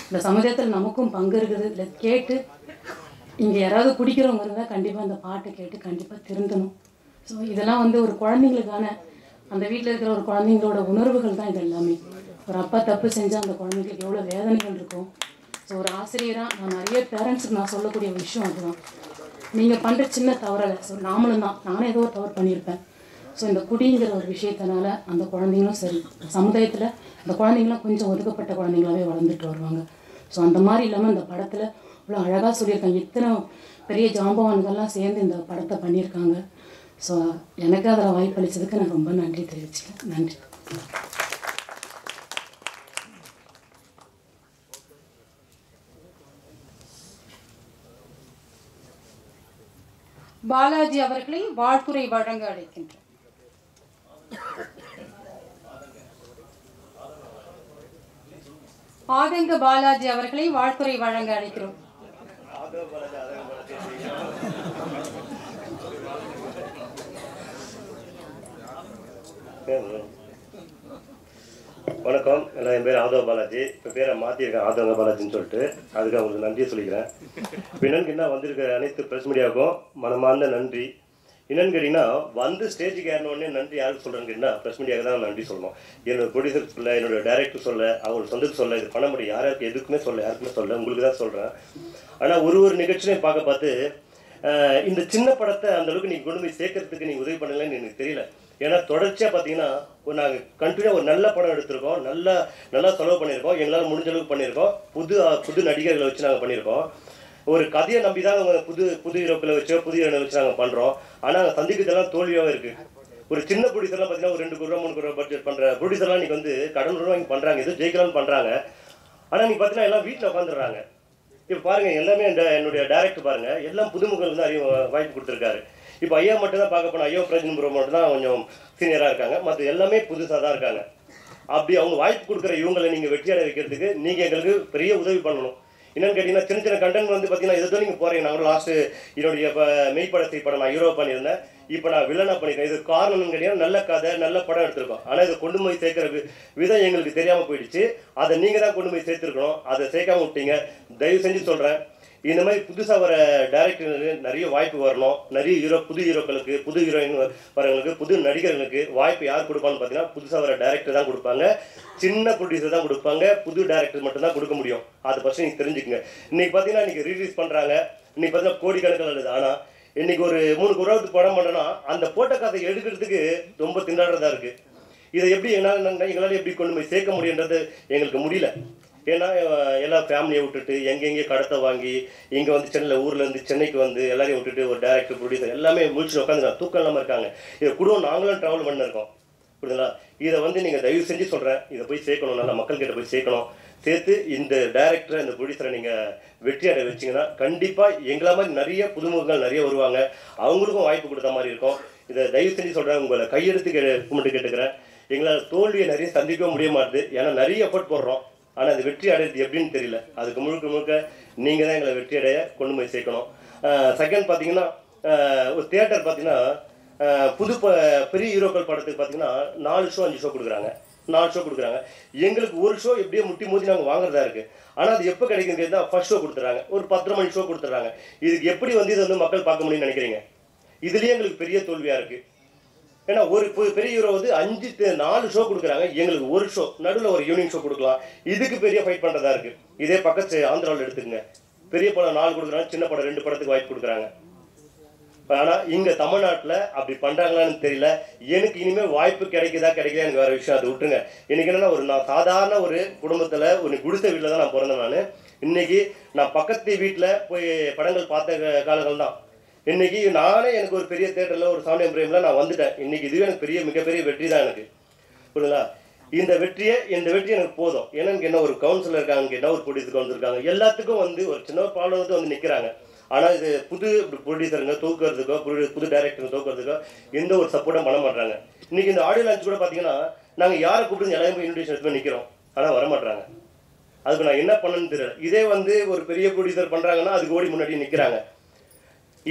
இந்த சமுதாயத்தில் நமக்கும் பங்கு இருக்குது. இல்லை கேட்டு இங்கே யாராவது குடிக்கிறவங்க இருந்தால் கண்டிப்பாக அந்த பாட்டை கேட்டு கண்டிப்பாக திருந்தணும். ஸோ இதெல்லாம் வந்து ஒரு குழந்தைங்களுக்கான, அந்த வீட்டில் இருக்கிற ஒரு குழந்தைங்களோட உணர்வுகள் தான் இது எல்லாமே. ஒரு அப்பா தப்பு செஞ்சால் அந்த குழந்தைங்களுக்கு எவ்வளோ வேதனைகள் இருக்கும். ஸோ ஒரு ஆசிரியராக நான் நிறைய பேரண்ட்ஸுக்கு நான் சொல்லக்கூடிய விஷயம் அதுதான். நீங்கள் பண்ணுற சின்ன தவறலை, ஸோ நாமளும் தான், நானும் ஏதோ ஒரு தவறு பண்ணியிருப்பேன். ஸோ இந்த குடிங்கிற ஒரு விஷயத்தினால அந்த குழந்தைங்களும் சரி, சமுதாயத்தில் அந்த குழந்தைங்களாம் கொஞ்சம் ஒதுக்கப்பட்ட குழந்தைங்களாவே வளர்ந்துட்டு வருவாங்க. ஸோ அந்த மாதிரி இல்லாமல் இந்த படத்தில் இவ்வளோ அழகாக சொல்லியிருக்காங்க. இத்தனை பெரிய ஜாம்பவான்கள்லாம் சேர்ந்து இந்த படத்தை பண்ணியிருக்காங்க. ஸோ எனக்கு அதில் வாய்ப்பளித்ததுக்கு நான் ரொம்ப நன்றி தெரிவிச்சுக்கிறேன். நன்றி. பாலாஜி அவர்களை வாழ்த்துரை வழங்க அழைக்கின்றோம். ஆதங்க பாலாஜி அவர்களை வாழ்த்துரை வழங்க அழைக்கிறோம். வணக்கம், என் பேர் ஆதவ பாலாஜி. இப்போ பேரை மாற்றிருக்கேன் ஆதவங்க பாலாஜின்னு சொல்லிட்டு. அதுக்கு அவங்களுக்கு நன்றியை சொல்லிக்கிறேன். இப்போ என்னன்னு என்ன வந்திருக்கிற அனைத்து ப்ரெஸ் மீடியாவுக்கும் மனமார்ந்த நன்றி. என்னன்னு கேட்டிங்கன்னா, வந்து ஸ்டேஜுக்கு ஏறினோடனே நன்றி யாருக்கு சொல்கிறேன்னு கேட்டிங்கன்னா ப்ரெஸ் மீடியாவுக்கு தான் நன்றி சொல்லணும். என்னோட ப்ரொடியூசர் சொல்ல, என்னோட டைரக்டர் சொல்ல, அவங்க சொந்தத்துக்கு சொல்ல, இது பண்ண முடியும், யாருக்கு எதுக்குமே சொல்ல, யாருக்குமே சொல்ல, உங்களுக்கு தான் சொல்கிறேன். ஆனால் ஒரு நிகழ்ச்சியும் பார்த்து இந்த சின்ன படத்தை அந்தளவுக்கு நீங்கள் கொண்டு போய் சேர்க்கறதுக்கு நீங்கள் உதவி பண்ணலன்னு எனக்கு தெரியல. ஏன்னா தொடர்ச்சியாக பார்த்தீங்கன்னா நாங்கள் கண்டினியூவாக ஒரு நல்ல படம் எடுத்திருக்கோம், நல்லா செலவு பண்ணியிருக்கோம், எங்களால் முடிஞ்ச அளவுக்கு பண்ணியிருக்கோம். புது நடிகர்களை வச்சு நாங்கள் பண்ணியிருக்கோம். ஒரு கதையை நம்பி தான் புது ஹீரோக்களை வச்சோ புது ஹீரோனை வச்சு நாங்கள் பண்ணுறோம். ஆனால் நாங்கள் சந்திக்கிறதெல்லாம் தோல்வியாகவே இருக்குது. ஒரு சின்ன ப்ரொடியூசர்லாம் பார்த்தீங்கன்னா ஒரு 2 கோடி ரூபா 3 கோடி ரூபா பட்ஜெட் பண்ணுற ப்ரொடியூசர்லாம் இன்றைக்கி வந்து கடன் ரூபா வாங்கி பண்ணுறாங்க, எதுவும் ஜெயிக்கலாம்னு பண்ணுறாங்க. ஆனால் நீங்கள் பார்த்தீங்கன்னா எல்லாம் வீட்டில் உட்காந்துடுறாங்க. இப்போ பாருங்கள், எல்லாமே என்னுடைய டைரக்டர் பாருங்கள், எல்லாம் புதுமுகங்களுக்கு தான் அறிவு வாய்ப்பு கொடுத்துருக்காரு. இப்போ ஐயா மட்டும் தான் பார்க்க போனால் ஐயோ பிரஜன் ப்ரோ மட்டும் தான் கொஞ்சம் சீனியராக இருக்காங்க, மற்ற எல்லாமே புதுசாக தான் இருக்காங்க. அப்படி அவங்க வாய்ப்பு கொடுக்குற இவங்களை நீங்கள் வெற்றியடை வைக்கிறதுக்கு நீங்கள் எங்களுக்கு பெரிய உதவி பண்ணணும். என்னென்னு கேட்டிங்கன்னா, சின்ன கண்டென்ட் வந்து பார்த்தீங்கன்னா எதோ நீங்கள் போகிறீங்க. நான் லாஸ்ட்டு என்னுடைய மெய்ப்படத்தை படம் நான் ஹீரோ பண்ணியிருந்தேன், இப்போ நான் வில்லனாக பண்ணியிருக்கேன். இது காரணம்னு கேட்டிங்கன்னா நல்ல கதை நல்ல படம் எடுத்திருக்கோம். ஆனால் இதை கொண்டு போய் சேர்க்குற விதம் எங்களுக்கு தெரியாமல் போயிடுச்சு. அதை நீங்கள் தான் கொண்டு போய் சேர்த்துருக்கணும், அதை சேர்க்காம விட்டீங்க. தயவு செஞ்சு சொல்கிறேன், இந்த மாதிரி புதுசாக வர டைரக்டர்களுக்கு நிறைய வாய்ப்பு வரணும். நிறைய புது ஹீரோக்களுக்கு, புது ஹீரோயின் வரவங்களுக்கு, புது நடிகர்களுக்கு வாய்ப்பு யார் கொடுப்பான்னு பார்த்தீங்கன்னா புதுசாக வர டைரக்டர் தான் கொடுப்பாங்க, சின்ன ப்ரொடியூசர் தான் கொடுப்பாங்க, புது டைரக்டர் மட்டும் தான் கொடுக்க முடியும். அதை ஃபஸ்ட்டு நீங்கள் தெரிஞ்சுக்கங்க. இன்றைக்கி பார்த்தீங்கன்னா இன்றைக்கி ரிலீஸ் பண்ணுறாங்க, இன்றைக்கி பார்த்தீங்கன்னா கோடிக்கணக்கில் இருக்குது. ஆனால் இன்றைக்கி ஒரு 3 கோடி ரூபாய்க்கு படம் பண்ணோன்னா அந்த போட்ட கதை எடுக்கிறதுக்கு ரொம்ப திண்டாடுறதா இருக்குது. இதை எப்படி எங்களால் எப்படி கொண்டு போய் சேர்க்க முடியுன்றது எங்களுக்கு முடியல. ஏன்னா எல்லாம் ஃபேமிலியை விட்டுட்டு எங்கெங்கே கடத்தை வாங்கி இங்கே வந்து சென்னையில் ஊர்லேருந்து சென்னைக்கு வந்து எல்லாரையும் விட்டுட்டு ஒரு டைரக்டர் ப்ரொடியூசர் எல்லாமே முடிச்சுட்டு உட்காந்து தூக்கம் இல்லாமல் இருக்காங்க. இதை குடும்பம் நாங்களும் ட்ராவல் பண்ணிருக்கோம், புரியுதுங்களா? இதை வந்து நீங்கள் தயவு செஞ்சு சொல்கிறேன், இதை போய் சேர்க்கணும், நல்லா மக்கள்கிட்ட போய் சேர்க்கணும். சேர்த்து இந்த டைரக்டரை இந்த ப்ரொடியூசரை நீங்கள் வெற்றி அடைய வச்சிங்கன்னா கண்டிப்பாக எங்களை மாதிரி நிறைய புதுமுகங்கள் நிறைய வருவாங்க, அவங்களுக்கும் வாய்ப்பு கொடுத்த மாதிரி இருக்கும். இதை தயவு செஞ்சு சொல்கிறேன், உங்களை கையெடுத்து கும்பிட்டு கேட்டுக்கிறேன். எங்களால் தோல்வியை நிறைய சந்திக்கவும் முடிய மாட்டுது. ஏன்னா நிறைய எஃபர்ட் போடுறோம், ஆனால் அது வெற்றி அடையிறது எப்படின்னு தெரியல. அதுக்கு முழுக்க நீங்கள் தான் எங்களை வெற்றி அடைய கொண்டு போய் சேர்க்கணும். செகண்ட் பார்த்தீங்கன்னா, ஒரு தியேட்டர் பார்த்தீங்கன்னா பெரிய ஹீரோக்கள் படத்துக்கு பார்த்தீங்கன்னா 4 ஷோ 5 ஷோ கொடுக்குறாங்க, 4 ஷோ கொடுக்குறாங்க. எங்களுக்கு ஒரு ஷோ எப்படியே முட்டி மோதி நாங்கள் வாங்குறதா இருக்குது. ஆனால் அது எப்போ கிடைக்குங்கிறது தான் ஃபர்ஸ்ட் ஷோ கொடுத்துட்றாங்க, ஒரு 10 மணி ஷோ கொடுத்துட்றாங்க. இதுக்கு எப்படி வந்து இதை வந்து மக்கள் பார்க்க முடியும்னு நினைக்கிறீங்க? இதுலேயே எங்களுக்கு பெரிய தோல்வியாக இருக்குது. ஏன்னா ஒரு பெரிய ஹீரோ வந்து 4 ஷோ கொடுக்குறாங்க, எங்களுக்கு ஒரு ஷோ, நடுவில் ஒரு ஈவினிங் ஷோ கொடுக்கலாம். இதுக்கு பெரிய ஃபைட் பண்ணுறதா இருக்குது. இதே பக்கத்து ஆந்திராவில் எடுத்துக்கங்க, பெரிய படம் 4 கொடுக்குறாங்க, சின்ன படம் 2 படத்துக்கு வாய்ப்பு கொடுக்குறாங்க. ஆனால் இங்கே தமிழ்நாட்டில் அப்படி பண்ணுறாங்களான்னு தெரியல. எனக்கு இனிமேல் வாய்ப்பு கிடைக்குதா எனக்கு வேறு விஷயம், அதை விட்டுருங்க. எனக்கு என்னென்னா, நான் சாதாரண ஒரு குடும்பத்தில் ஒரு குடிசை வீட்டில் தான் நான் பிறந்தேன். நான் இன்றைக்கி நான் பக்கத்து வீட்டில் போய் படங்கள் பார்த்த காலங்கள் தான். இன்றைக்கி எனக்கு ஒரு பெரிய தேட்டரில் ஒரு சாமியம் பிரேமில் நான் வந்துட்டேன். இன்றைக்கி இதுவே எனக்கு மிகப்பெரிய வெற்றி தான் எனக்கு, புரியுங்களா? இந்த வெற்றி எனக்கு போதும். ஏன்னா எனக்கு என்ன ஒரு கவுன்சிலர் இருக்காங்க, என்ன ஒரு ப்ரொடியூசர் கவுன்சிலர் இருக்காங்க, எல்லாத்துக்கும் வந்து ஒரு சின்ன ப்ராப்ளம் வந்து நிற்கிறாங்க. ஆனால் இது புது ப்ரொடியூசருங்க தூக்குறதுக்கோ புது டைரக்டருங்க தூக்குறதுக்கோ எந்த ஒரு சப்போர்ட்டும் பண்ண மாட்டாங்க. இன்றைக்கி இந்த ஆடியோ லான்ச் கூட பார்த்தீங்கன்னா நாங்கள் யாரை கூப்பிட்டு எல்லாருமே இன்விடேஷன் எடுத்து நிற்கிறோம், ஆனால் வரமாட்டாங்க. அதுக்கு நான் என்ன பண்ணணும்னு தெரியல. இதே வந்து ஒரு பெரிய ப்ரொடியூசர் பண்ணுறாங்கன்னா அதுக்கு ஓடி முன்னாடி நிற்கிறாங்க.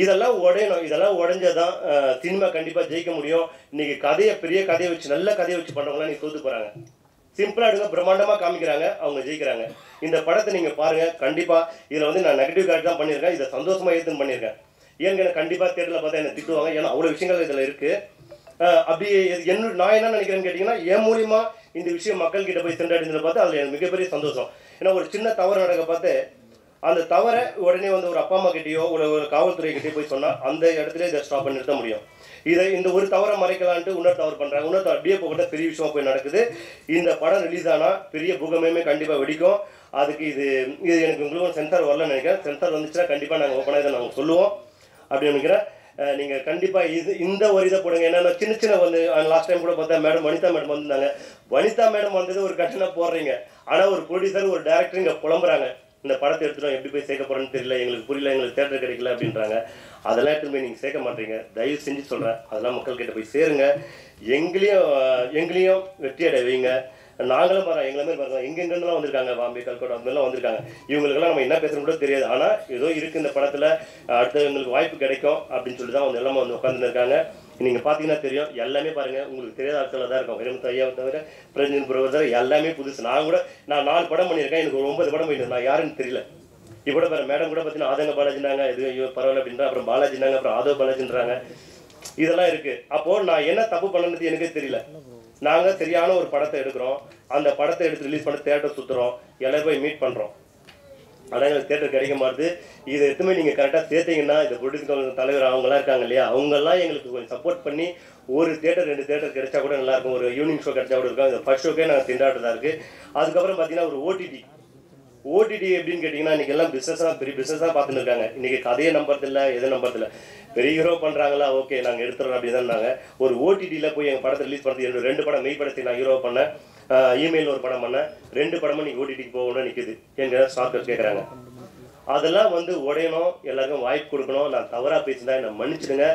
இதெல்லாம் உடையணும். இதெல்லாம் உடஞ்சதான் சினிமா கண்டிப்பாக ஜெயிக்க முடியும். இன்றைக்கி பெரிய கதையை வச்சு நல்ல கதையை வச்சு பண்ணுறவங்களாம் நீ தோற்று போகிறாங்க. சிம்பிளாக எடுங்க, பிரம்மாண்டமாக காமிக்கிறாங்க, அவங்க ஜெயிக்கிறாங்க. இந்த படத்தை நீங்கள் பாருங்கள். கண்டிப்பாக இதில் வந்து நான் நெகட்டிவ் கேரக்டர் தான் பண்ணியிருக்கேன். இதை சந்தோஷமாக ஏற்றுன்னு பண்ணியிருக்கேன். ஏன்னு எனக்கு கண்டிப்பாக தேட்டரில் பார்த்தா என்னை திட்டுவாங்க, ஏன்னா அவ்வளோ விஷயங்கள் இதில் இருக்குது. அப்படி நான் என்ன நினைக்கிறேன்னு கேட்டிங்கன்னா, என் மூலிமா இந்த விஷயம் மக்கள்கிட்ட போய் சென்றடைந்ததை பார்த்து அதில் எனக்கு மிகப்பெரிய சந்தோஷம். ஏன்னா ஒரு சின்ன தவறு நடக்க பார்த்து அந்த தவறை உடனே வந்து ஒரு அப்பா அம்மா கிட்டேயோ ஒரு காவல்துறைகிட்டே போய் சொன்னால் அந்த இடத்துல இதை ஸ்டாப் பண்ணி நிறுத்த முடியும். இந்த ஒரு தவறை மறைக்கலான்ட்டு இன்னொரு தவறு பண்ணுறாங்க. இன்னொரு அப்படியே போகிட்ட பெரிய விஷயமா போய் நடக்குது. இந்த படம் ரிலீஸ் ஆனால் பெரிய பூகமே கண்டிப்பாக வெடிக்கும். அதுக்கு இது எனக்கு உங்களுக்கு சென்சார் வரலன்னு நினைக்கிறேன். சென்சார் வந்துச்சுன்னா கண்டிப்பாக நாங்கள் ஓப்பனாக இதை நாங்கள் சொல்லுவோம் அப்படின்னு நினைக்கிறேன். நீங்கள் கண்டிப்பாக இந்த ஒரு இதை போடுங்க. என்னென்னா சின்ன வந்து லாஸ்ட் டைம் கூட பார்த்தா மேடம் வனிதா மேடம் வந்திருந்தாங்க. வனிதா மேடம் வந்தது ஒரு கட்டணம் போடுறீங்க, ஆனால் ஒரு ப்ரொடியூசர் ஒரு டேரக்டர் இங்கே புலம்புறாங்க, இந்த படத்தை எடுத்துட்டோம் எப்படி போய் சேர்க்க போகிறோன்னு தெரியல, எங்களுக்கு புரியல, எங்களுக்கு தேட்டர் கிடைக்கல அப்படின்றாங்க. அதெல்லாம் எடுத்துகிட்டு போய் நீங்கள் சேர்க்க மாட்டீங்க. தயவு செஞ்சு சொல்கிறேன், அதெல்லாம் மக்கள்கிட்ட போய் சேருங்க. எங்களையும் வெற்றி அடைய வைங்க. நாங்களும் பாருங்கள், எங்களை மாதிரி பாருங்கள், எங்கெங்கெல்லாம் வந்திருக்காங்க, பாம்பே கல்கட்டா அதுமாதிரிலாம் வந்திருக்காங்க. இவங்களுக்கெல்லாம் நம்ம என்ன பேசுகிறோம் கூட தெரியாது. ஆனால் ஏதோ இருக்குது இந்த படத்தில், அடுத்த எங்களுக்கு வாய்ப்பு கிடைக்கும் அப்படின்னு சொல்லி தான் வந்து எல்லாமே வந்து உட்காந்துருக்காங்க. நீங்கள் பார்த்தீங்கன்னா தெரியும், எல்லாமே பாருங்கள், உங்களுக்கு தெரியாத ஆட்களில் தான் இருக்கும். வைரமுத்து ஐயாவை தவிர பிரஜன் புரோதர் எல்லாமே புதுசு. நான் 4 படம் பண்ணியிருக்கேன், எனக்கு ஒரு 9 படம் பண்ணியிருக்கேன். நான் யாருன்னு தெரியல. இப்போ வேறு மேடம் கூட பார்த்தீங்கன்னா ஆதங்க பாலாஜினாங்க, இது ஐயோ பரவாயில்ல அப்படின்றா, அப்புறம் பாலாஜினாங்க, அப்புறம் ஆதவ பாலாஜின்றாங்க. இதெல்லாம் இருக்குது. அப்போது நான் என்ன தப்பு பண்ணது எனக்கே தெரியல. நாங்கள் சரியான ஒரு படத்தை எடுக்கிறோம், அந்த படத்தை எடுத்து ரிலீஸ் பண்ணி தேட்டர் சுற்றுறோம், எல்லாரும் போய் மீட் பண்ணுறோம். ஆனால் எங்களுக்கு தேட்டர் கிடைக்க மாட்டுது. இதை எதுவுமே நீங்கள் கரெக்டாக சேர்த்தீங்கன்னா, இந்த பொலிட்டிக்கல் தலைவர் அவங்களாம் இருக்காங்க இல்லையா, அவங்கெல்லாம் எங்களுக்கு கொஞ்சம் சப்போர்ட் பண்ணி ஒரு தேட்டர் 2 தேட்டர் கிடைச்சா கூட நல்லாயிருக்கும். ஒரு ஈவினிங் ஷோ கிடைச்சா கூட இருக்கும். இந்த ஃபர்ஸ்ட் ஷோக்கே நாங்கள் திண்டாடுறதா இருக்குது. அதுக்கப்புறம் பார்த்தீங்கன்னா ஒரு ஓடிடி எப்படின்னு கேட்டிங்கன்னா, இன்றைக்கி எல்லாம் பெரிய பிஸ்னஸாக பார்த்துன்னு இருக்காங்க. இன்றைக்கி கதையை நம்புறதில்லை, எதுவும் நம்புறதில்லை. பெரிய ஹீரோ பண்ணுறாங்களா, ஓகே நாங்கள் எடுத்துறோம் அப்படி தான்றாங்க. ஒரு ஓடிடியில் போய் எங்கள் படத்தை ரிலீஸ் பண்ணுறது 2 படம் மெய் படத்தை நான் ஹீரோ பண்ணேன், இமெயில் ஒரு படம் பண்ணேன். 2 படமும் நீங்கள் ஓடிடிக்கு போகணும்னு நிற்குது. எங்க ஸ்டாக்கர்ஸ் கேட்குறாங்க. அதெல்லாம் வந்து உடையணும், எல்லாருக்கும் வாய்ப்பு கொடுக்கணும். நான் தவறாக பேசினா என்னை மன்னிச்சிடுங்க.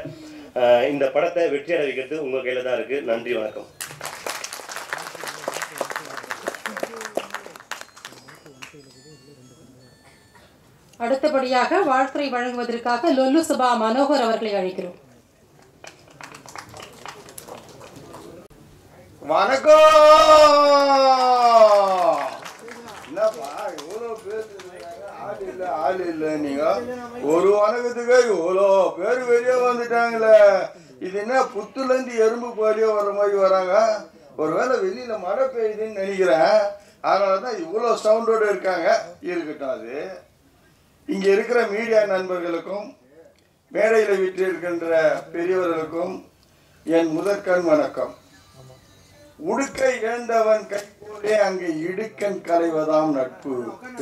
இந்த படத்தை வெற்றி அடைய வைக்கிறது உங்கள் கையில் தான் இருக்குது. நன்றி, வணக்கம். அடுத்தபடியாக வாழ்த்துறை வழங்குவதற்காக லொல்லு சுபா மனோகர் அவர்களை அழைக்கிறோம். வணக்கம். என்னப்பா இவ்வளோ பேர் ஆள் இல்லை, நீங்க ஒரு வணக்கத்துக்கு இவ்வளோ பேர் வெளியே வந்துட்டாங்களே. இது என்ன புத்துலேருந்து எறும்பு போலியோ வர மாதிரி வராங்க. ஒருவேளை வெளியில் மழை பெய்யுதுன்னு நினைக்கிறேன், அதனால தான் இவ்வளோ சவுண்டோடு இருக்காங்க. இருக்கட்டும். அது இங்கே இருக்கிற மீடியா நண்பர்களுக்கும் மேடையில் விற்றிருக்கின்ற பெரியவர்களுக்கும் என் முதற்கண் வணக்கம். உடுக்கை இழந்தவன் கை போலே அங்கே இடுக்கன் களைவதாம் நட்பு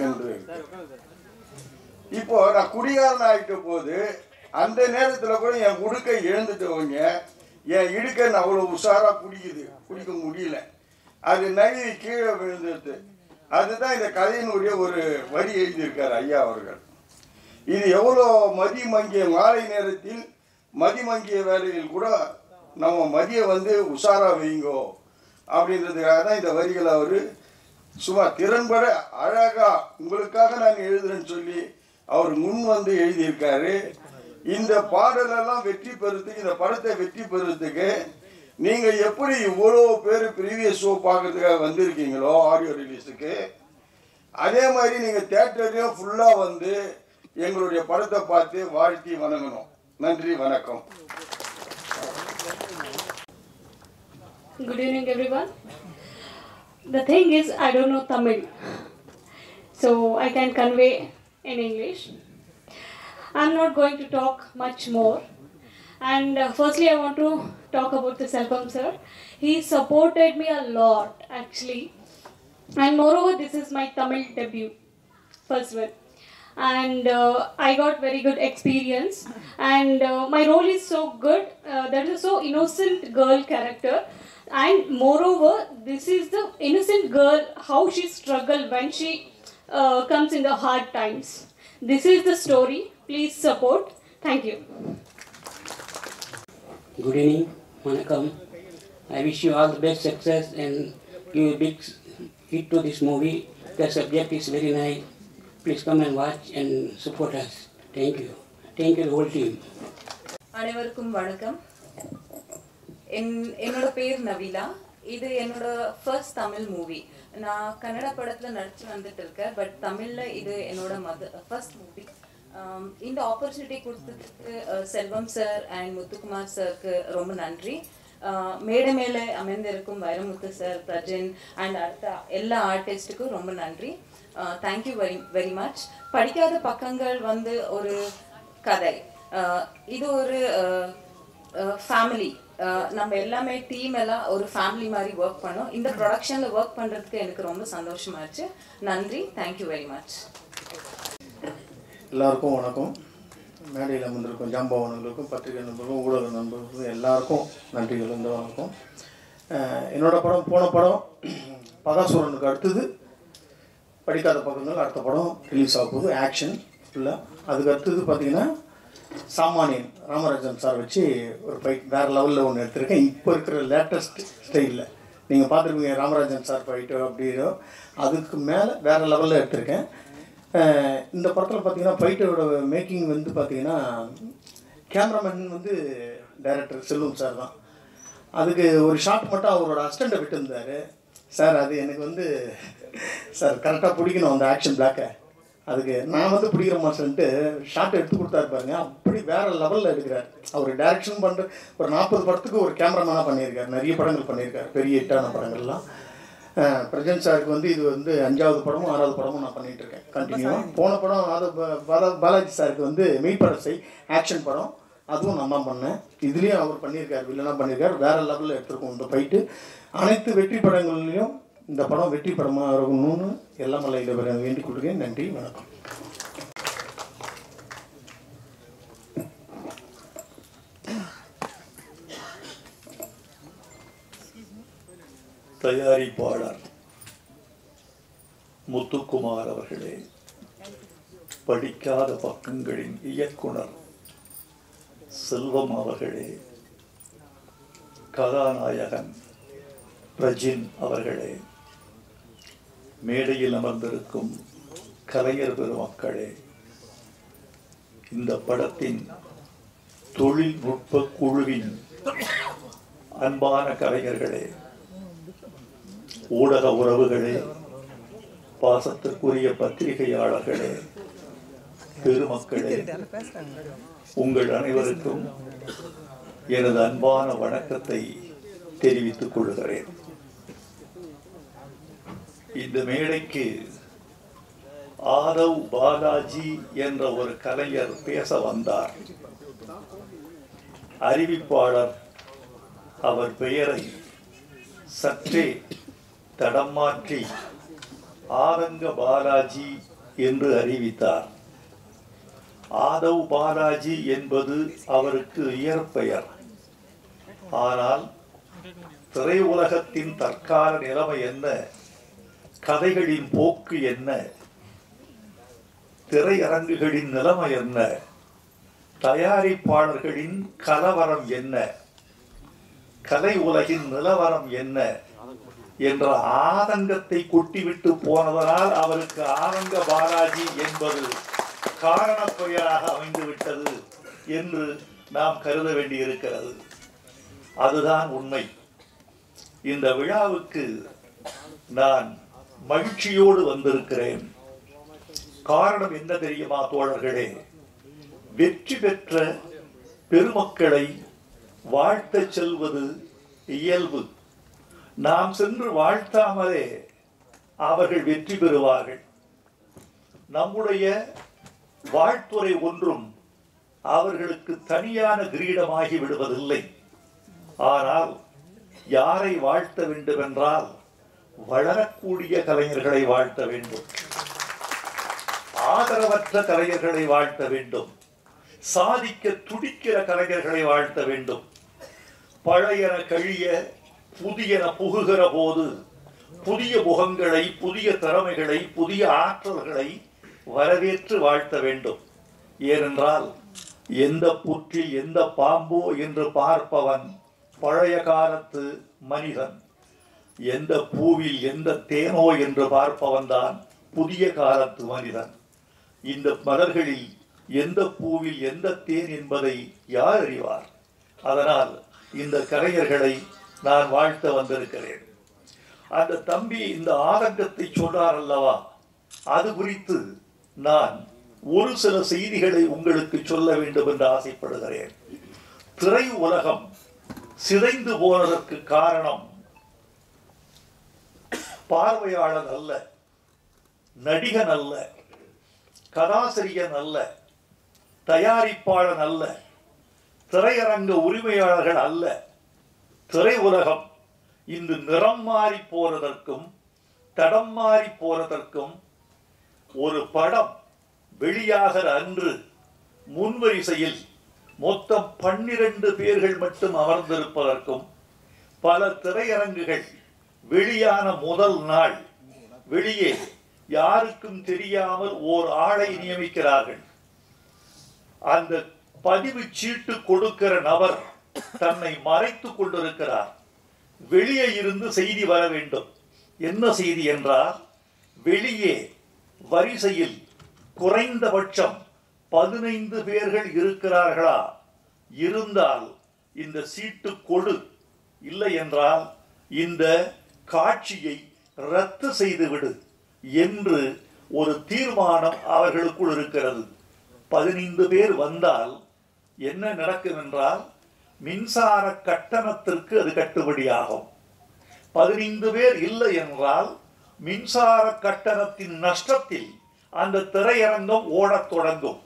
என்று. இப்போ நான் குடிகாரன் ஆகிட்ட போது அந்த நேரத்தில் கூட என் உடுக்கை இழந்துட்டவங்க என் இடுக்கன் அவ்வளோ உஷாராக குடிக்க முடியல. அது நழுவி கீழே விழுந்துட்டு. அதுதான் இந்த கதையினுடைய ஒரு வரி எழுதியிருக்கார் ஐயா அவர்கள். இது எவ்வளோ மதிமங்கிய மாலை நேரத்தில் மதிமங்கிய வேலையில் கூட நம்ம மதியை வந்து உஷாராக வைங்கோ அப்படின்றதுக்காக தான் இந்த வரிகளை அவர் சும்மா திறன்பட அழகாக உங்களுக்காக நான் எழுதுறேன்னு சொல்லி அவர் முன் வந்து எழுதியிருக்காரு. இந்த பாடலெல்லாம் வெற்றி பெறத்துக்கு, இந்த படத்தை வெற்றி பெறத்துக்கு நீங்கள் எப்படி இவ்வளோ பேர் ப்ரீவியஸ் ஷோ பார்க்கறதுக்காக வந்திருக்கீங்களோ ஆடியோ ரிலீஸுக்கு, அதே மாதிரி நீங்கள் தேட்டர்லேயும் ஃபுல்லாக வந்து எங்களுடைய படத்தை பார்த்து வாழ்த்தி வணங்கணும். நன்றி, வணக்கம். Good evening, everyone. The thing is, I don't know Tamil, so I can convey in English. I'm not going to talk much more. And firstly, I want to talk about the Selvam sir. He supported me a lot, actually. And moreover, this is my Tamil debut, first one. And I got very good experience. And my role is so good. That is a so innocent girl character. And moreover, this is the innocent girl, how she struggled when she comes in the hard times. This is the story Please support. Thank you. Good evening, Manakam. I wish you all the best success and give a big hit to this movie. The subject is very nice. Please come and watch and support us. Thank you. Thank you, the whole team. அனைவருக்கும் வணக்கம். என்னோட பேர் நவிலா. இது என்னோட first Tamil movie. நான் கன்னட படத்தில் நடிச்சு வந்துட்டு இருக்கேன். பட் தமிழில் இது என்னோட ஃபர்ஸ்ட் மூவி. இந்த ஆப்பர்ச்சுனிட்டி கொடுத்ததுக்கு செல்வம் சார் அண்ட் முத்துக்குமார் சாருக்கு ரொம்ப நன்றி. மேடை மேலே அமைந்திருக்கும் வைரமுத்து சார், பிரஜன் அண்ட் அடுத்த எல்லா ஆர்டிஸ்ட்டுக்கும் ரொம்ப நன்றி. Thank you very much. படிக்காத பக்கங்கள் வந்து ஒரு கதை. இது ஒரு ஃபேமிலி. நம்ம எல்லாமே டீம் எல்லாம் ஒரு ஃபேமிலி மாதிரி ஒர்க் பண்ணோம். இந்த ப்ரொடக்ஷனில் ஒர்க் பண்ணுறதுக்கு எனக்கு ரொம்ப சந்தோஷமாச்சு. நன்றி. Thank you very much. எல்லாருக்கும் வணக்கம். மேடையில் அமர்ந்திருக்கும் ஜாம்பவான்களுக்கும் பத்திரிகை நண்பர்களுக்கும் ஊடக நண்பர்களுக்கும் எல்லாருக்கும் நன்றிகள் இந்த வணக்கம். என்னோட படம் போன படம் பகாசுரனுக்கு அடுத்தது படிக்காத பக்கங்கள் அடுத்த படம் ரிலீஸ் ஆக போகுது. ஆக்ஷன் ஃபுல்லாக. அதுக்கு அடுத்தது பார்த்திங்கன்னா சாமானியன் ராமராஜன் சார் வச்சு ஒரு ஃபைட் வேறு லெவலில் ஒன்று எடுத்திருக்கேன். இப்போ இருக்கிற லேட்டஸ்ட் ஸ்டைலில் நீங்கள் பார்த்துருப்பீங்க ராமராஜன் சார் ஃபைட்டு அப்படியோ அதுக்கு மேலே வேறு லெவலில் எடுத்திருக்கேன். இந்த படத்தில் பார்த்திங்கன்னா ஃபைட்டோட மேக்கிங் வந்து பார்த்திங்கன்னா கேமராமேன் வந்து டைரக்டர் செல்வம் சார் தான். அதுக்கு ஒரு ஷாட் மட்டும் அவரோட அசிஸ்டண்ட்டை விட்டுருந்தார். சார் அது எனக்கு வந்து சார் கரெக்டாக பிடிக்கணும் அந்த ஆக்ஷன் பிளாக்கை. அதுக்கு நான் வந்து பிடிக்கிற மாஸ்டர்ன்ட்டு ஷார்ட் எடுத்து கொடுத்தாரு பாருங்க. அப்படி வேறு லெவலில் எடுக்கிறார். அவர் டைரக்ஷன் பண்ணுற ஒரு 40 படத்துக்கு ஒரு கேமராமேனாக பண்ணியிருக்கார். நிறைய படங்கள் பண்ணியிருக்கார், பெரிய ஹிட்டான படங்கள்லாம். பிரஜன் சாருக்கு வந்து இது வந்து 5வது படமும் 6வது படமும் நான் பண்ணிகிட்ருக்கேன் கண்டினியூவாக. போன படம் அது பாலாஜி சாருக்கு வந்து மெய்ப்படசை ஆக்ஷன் படம், அதுவும் நான் தான் பண்ணேன். இதுலேயும் அவர் பண்ணியிருக்கார், வில்லனாக பண்ணியிருக்கார். வேறு லெவலில் எடுத்துருக்கோம் இந்த ஃபைட்டு. அனைத்து வெற்றி படங்கள்லேயும் இந்த படம் வெற்றி படமாக இருக்கணும்னு எல்லாம் மலை இதை வேண்டிக் கொள்கிறேன். நன்றி, வணக்கம். தயாரிப்பாளர் முத்துக்குமார் அவர்களே, படிக்காத பக்கங்களின் இயக்குனர் செல்வம் அவர்களே, கதாநாயகன் பிரஜின் அவர்களே, மேடையில் அமர்ந்திருக்கும் கலைஞர் பெருமக்களே, இந்த படத்தின் தொழில்நுட்ப குழுவின் அன்பான கலைஞர்களே, ஊடக உறவுகளே, பாசத்திற்குரிய பத்திரிகையாளர்களே, பெருமக்களே, உங்கள் அனைவருக்கும் எனது அன்பான வணக்கத்தை தெரிவித்துக் கொள்கிறேன். இந்த மேடைக்கு ஆதவ் பாலாஜி என்ற ஒரு கலைஞர் பேச வந்தார். அறிவிப்பாளர் அவர் பெயரை சற்றே தடம் மாற்றி ஆதங்க பாலாஜி என்று அறிவித்தார். ஆதவ் பாலாஜி என்பது அவருக்கு இயற்பெயர். ஆனால் திரையுலகத்தின் தற்கால நிலைமை என்ன, கதைகளின் போக்கு என்ன, திரையரங்குகளின் நிலைமை என்ன, தயாரிப்பாளர்களின் கலவரம் என்ன, கலை உலகின் நிலவரம் என்ன என்ற ஆதங்கத்தை கொட்டிவிட்டு போனதனால் அவருக்கு ஆதங்க பாலாஜி என்பது காரண பெயராக அமைந்துவிட்டது என்று நாம் கருத வேண்டியிருக்கிறது. அதுதான் உண்மை. இந்த விழாவுக்கு நான் மகிழ்ச்சியோடு வந்திருக்கிறேன். காரணம் என்ன தெரியுமா தோழர்களே? வெற்றி பெற்ற பெருமக்களை வாழ்த்தச் செல்வது இயல்பு. நாம் சென்று வாழ்த்தாமலே அவர்கள் வெற்றி பெறுவார்கள். நம்முடைய வாழ்த்துறை ஒன்றும் அவர்களுக்கு தனியான கிரீடமாகி விடுவதில்லை. ஆனால் யாரை வாழ்த்த வேண்டும் என்றால் வளரக்கூடிய கலைஞர்களை வாழ்த்த வேண்டும், ஆதரவற்ற கலைஞர்களை வாழ்த்த வேண்டும், சாதிக்க துடிக்கிற கலைஞர்களை வாழ்த்த வேண்டும். பழையன கழிய புதியன புகுகிற போது புதிய முகங்களை, புதிய திறமைகளை, புதிய ஆற்றல்களை வரவேற்று வாழ்த்த வேண்டும். ஏனென்றால் எந்த புற்றில் எந்த பாம்போ என்று பார்ப்பவன் பழைய காலத்து மனிதன், எந்த பூவில் எந்த தேனோ என்று பார்ப்பவன் தான் புதிய காலத்து மனிதன். இந்த மலர்களில் எந்த பூவில் எந்த தேன் என்பதை யார் அறிவார்? அதனால் இந்த கலைஞர்களை நான் வாழ்த்த வந்திருக்கிறேன். அந்த தம்பி இந்த ஆதங்கத்தை சொன்னார் அல்லவா, அது குறித்து நான் ஒரு சில செய்திகளை உங்களுக்கு சொல்ல வேண்டும் என்று ஆசைப்படுகிறேன். திரை உலகம் சிதைந்து போனதற்கு காரணம் பார்வையாளர் அல்ல, நடிகன் அல்ல, கதாசிரியன் அல்ல, தயாரிப்பாளன் அல்ல, திரையரங்க உரிமையாளர்கள் அல்ல. திரை உலகம் இன்று நிறம் மாறி போனதற்கும் தடம் மாறி போனதற்கும் ஒரு படம் வெளியாகிற அன்று முன்வரிசையில் மொத்தம் 12 பேர்கள் மட்டும் அமர்ந்திருப்பதற்கும், பல திரையரங்குகள் வெளியான முதல் நாள் வெளியே யாருக்கும் தெரியாமல் ஓர் ஆளை நியமிக்கிறார்கள். அந்த பதிவு சீட்டு கொடுக்கிற நபர் தன்னை மறைத்துக் கொண்டிருக்கிறார். வெளியே இருந்து செய்தி வர வேண்டும். என்ன செய்தி என்றால், வெளியே வரிசையில் குறைந்தபட்சம் 15 பேர்கள் இருக்கிறார்களா, இருந்தால் இந்த சீட்டு கொடு, இல்லை என்றால் இந்த காட்சியை ரத்து செய்துவிடு என்று ஒரு தீர்மானம் அவர்களுக்குள் இருக்கிறது. 15 பேர் வந்தால் என்ன நடக்கும் என்றால், மின்சார கட்டணத்திற்கு அது கட்டுப்படியாகும். 15 பேர் இல்லை என்றால் மின்சார கட்டணத்தின் நஷ்டத்தில் அந்த திரையரங்கம் ஓடத் தொடங்கும்.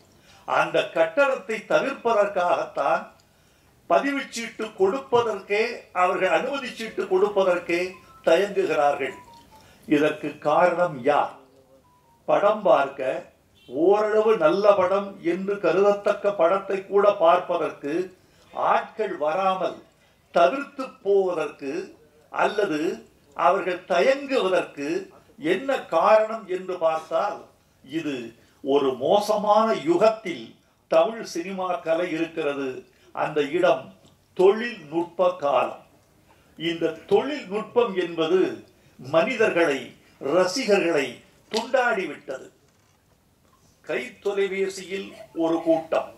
அந்த கட்டணத்தை தவிர்ப்பதற்காகத்தான் பதிவு சீட்டு கொடுப்பதற்கே, அவர்கள் அனுமதி சீட்டு கொடுப்பதற்கே தயங்குகிறார்கள். இதற்கு காரணம் யார்? படம் பார்க்க ஓரளவு நல்ல படம் என்று கருதத்தக்க படத்தை கூட பார்ப்பதற்கு ஆட்கள் வராமல் தவிர்த்து போவதற்கு அல்லது அவர்கள் தயங்குவதற்கு என்ன காரணம் என்று பார்த்தால், இது ஒரு மோசமான யுகத்தில் தமிழ் சினிமா கலை இருக்கிறது. அந்த இடம் தொழில்நுட்ப காலம். இந்த தொழில்நுட்பம் என்பது மனிதர்களை, ரசிகர்களை துண்டாடிவிட்டது. கை தொலைபேசியில் ஒரு கூட்டம்,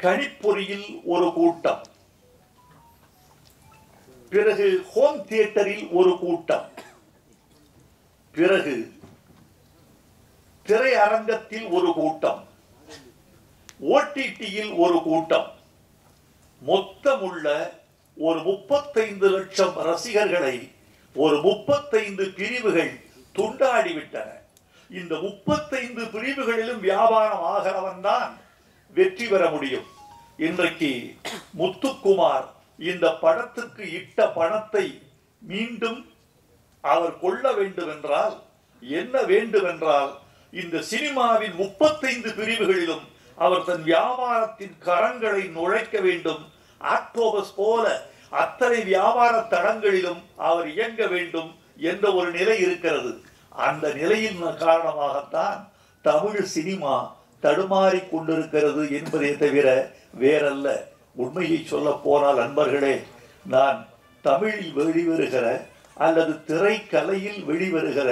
கணிப்பொறியில் ஒரு கூட்டம், பிறகு ஹோம் தியேட்டரில் ஒரு கூட்டம், பிறகு திரையரங்கத்தில் ஒரு கூட்டம், ஓடிடியில் ஒரு கூட்டம். மொத்தமுள்ள ஒரு 35 லட்சம் ரசிகர்களை ஒரு 35 பிரிவுகள் துண்டாடிவிட்டன. இந்த 35 பிரிவுகளிலும் வியாபாரம் ஆகிறவன் தான் வெற்றி பெற முடியும். இன்றைக்கு முத்துக்குமார் இந்த படத்துக்கு இட்ட பணத்தை மீண்டும் அவர் கொள்ள வேண்டும் என்றால் என்ன வேண்டும் என்றால், இந்த சினிமாவின் 35 பிரிவுகளிலும் அவர் தன் வியாபாரத்தின் கரங்களை நுழைக்க வேண்டும். ஆக்டோபஸ் போல அத்தனை வியாபார தடங்களிலும் அவர் இயங்க வேண்டும் என்ற ஒரு நிலை இருக்கிறது. அந்த நிலையின் காரணமாகத்தான் தமிழ் சினிமா தடுமாறி கொண்டிருக்கிறது என்பதை தவிர வேறல்ல. உண்மையை சொல்ல போனால் நண்பர்களே, நான் தமிழில் வெளிவருகிற அல்லது திரைக்கலையில் வெளிவருகிற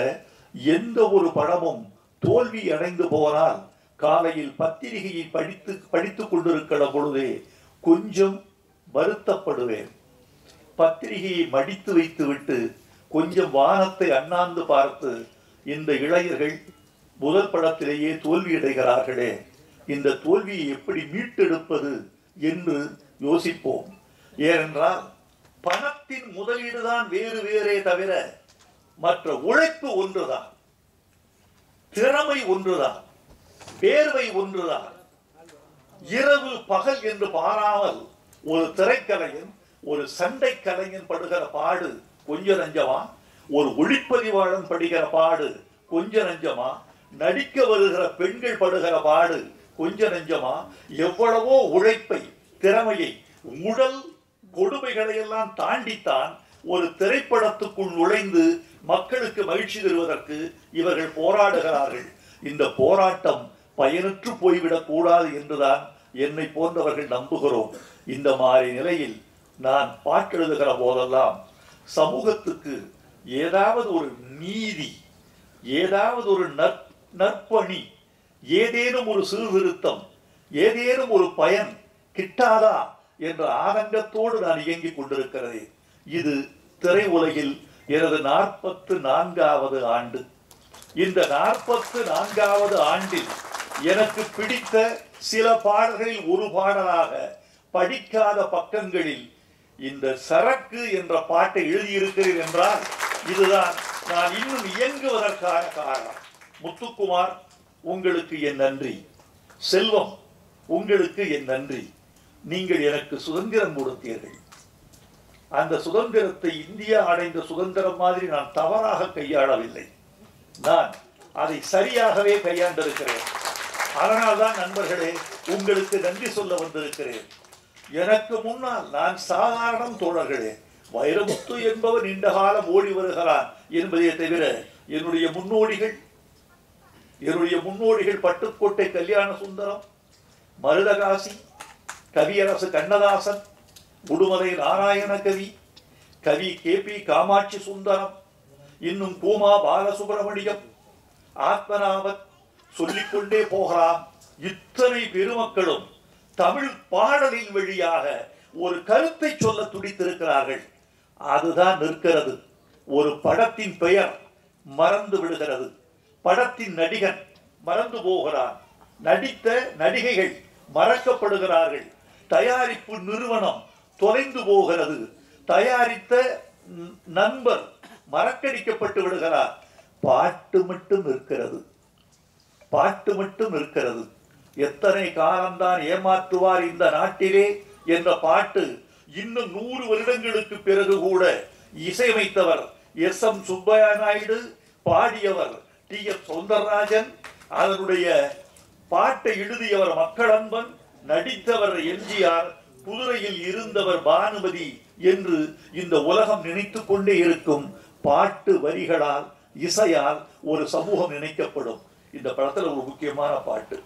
எந்த ஒரு படமும் தோல்வி அடைந்து போனால் காலையில் பத்திரிகையை படித்து கொண்டிருக்கிற பொழுதே கொஞ்சம் வருத்தப்படுவேன். பத்திரிகையை மடித்து வைத்துவிட்டு கொஞ்சம் வானத்தை அண்ணாந்து பார்த்து, இந்த இளைஞர்கள் முதல் படத்திலேயே தோல்வி அடைகிறார்களே, இந்த தோல்வியை எப்படி மீட்டெடுப்பது என்று யோசிப்போம். ஏனென்றால் பணத்தின் முதலீடு தான் வேறு வேறே தவிர மற்ற உழைப்பு ஒன்றுதான், திறமை ஒன்றுதான், வேர்வை ஒன்றுதான். இரவு பகல் என்று பாராமல் ஒரு திரைக்கலைஞன், ஒரு சண்டை கலைஞன் படுகிற பாடு கொஞ்ச நஞ்சமா? ஒரு ஒளிப்பதிவாளன் படுகிற பாடு கொஞ்ச நஞ்சமா? நடிக்க வருகிற பெண்கள் படுகிற பாடு கொஞ்ச நஞ்சமா? எவ்வளவோ உழைப்பை, திறமையை, உடல் கொடுமைகளை எல்லாம் தாண்டித்தான் ஒரு திரைப்படத்துக்குள் நுழைந்து மக்களுக்கு மகிழ்ச்சி தருவதற்கு இவர்கள் போராடுகிறார்கள். இந்த போராட்டம் பயனற்று போய்விடக்கூடாது என்றுதான் என்னை போன்றவர்கள் நம்புகிறோம். இந்த மாதிரி நிலையில் நான் பாட்டெழுதுகிற போதெல்லாம் சமூகத்துக்கு ஏதாவது ஒரு நீதி, ஏதாவது ஒரு நற்பணி, ஏதேனும் ஒரு சீர்திருத்தம், ஏதேனும் ஒரு பயன் கிட்டாதா என்ற ஆதங்கத்தோடு நான் இயங்கிக் கொண்டிருக்கிறேன். இது திரையுலகில் எனது 44வது ஆண்டு. இந்த 44வது ஆண்டில் எனக்கு பிடித்த சில பாடல்களில் ஒரு பாடலாக படிக்காத பக்கங்களில் இந்த சரக்கு என்ற பாட்டை எழுதியிருக்கிறேன் என்றால் இதுதான் நான் இன்னும் இயங்குவதற்கான காரணம். முத்துக்குமார், உங்களுக்கு என் நன்றி. செல்வம், உங்களுக்கு என் நன்றி. நீங்கள் எனக்கு சுதந்திரம் கொடுத்தீர்கள். அந்த சுதந்திரத்தை இந்தியா அடைந்த சுதந்திரம் மாதிரி நான் தவறாக கையாளவில்லை. நான் அதை சரியாகவே கையாண்டிருக்கிறேன். அதனால்தான் நண்பர்களே உங்களுக்கு நன்றி சொல்ல வந்திருக்கிறேன். எனக்கு முன்னால் நான் சாதாரண தோழர்களே, வைரமுத்து என்பவர் நீண்ட காலம் ஓடி வருகிறான் என்பதை தவிர என்னுடைய முன்னோடிகள் பட்டுக்கோட்டை கல்யாண சுந்தரம், மருதகாசி, கவியரசு கண்ணதாசன், உடுமலை நாராயண கவி, கவி KP காமாட்சி சுந்தரம், இன்னும் கூமா பாலசுப்ரமணியம், ஆத்மநாபன், சொல்லிக்கொண்டே போகலாம். இத்தனை பெருமக்களும் தமிழ் பாடலின் வழியாக ஒரு கருத்தை சொல்ல துடித்திருக்கிறார்கள். அதுதான் நிற்கிறது. ஒரு படத்தின் பெயர் மறந்து விடுகிறது. படத்தின் நடிகன் மறந்து போகிறான். நடித்த நடிகைகள் மறக்கப்படுகிறார்கள். தயாரிப்பு நிறுவனம் தொலைந்து போகிறது. தயாரித்த நண்பர் மறக்கடிக்கப்பட்டு விடுகிறார். பாட்டு மட்டும் இருக்கிறது. பாட்டு மட்டும் இருக்கிறது. எத்தனை காலம்தான் ஏமாற்றுவார் இந்த நாட்டிலே என்ற பாட்டு இன்னும் 100 வருடங்களுக்கு பிறகு கூட இசையமைத்தவர் SM சுப்பையா நாயுடு, பாடியவர் TM சௌந்தரராஜன், அதனுடைய பாட்டை எழுதியவர் மக்களன்பன், நடித்தவர் MGR, குதிரையில் இருந்தவர் பானுமதி என்று இந்த உலகம் நினைத்து கொண்டே இருக்கும். பாட்டு வரிகளால், இசையால் ஒரு சமூகம் நினைக்கப்படும். இந்த படத்துல ஒரு முக்கியமான பாட்டு.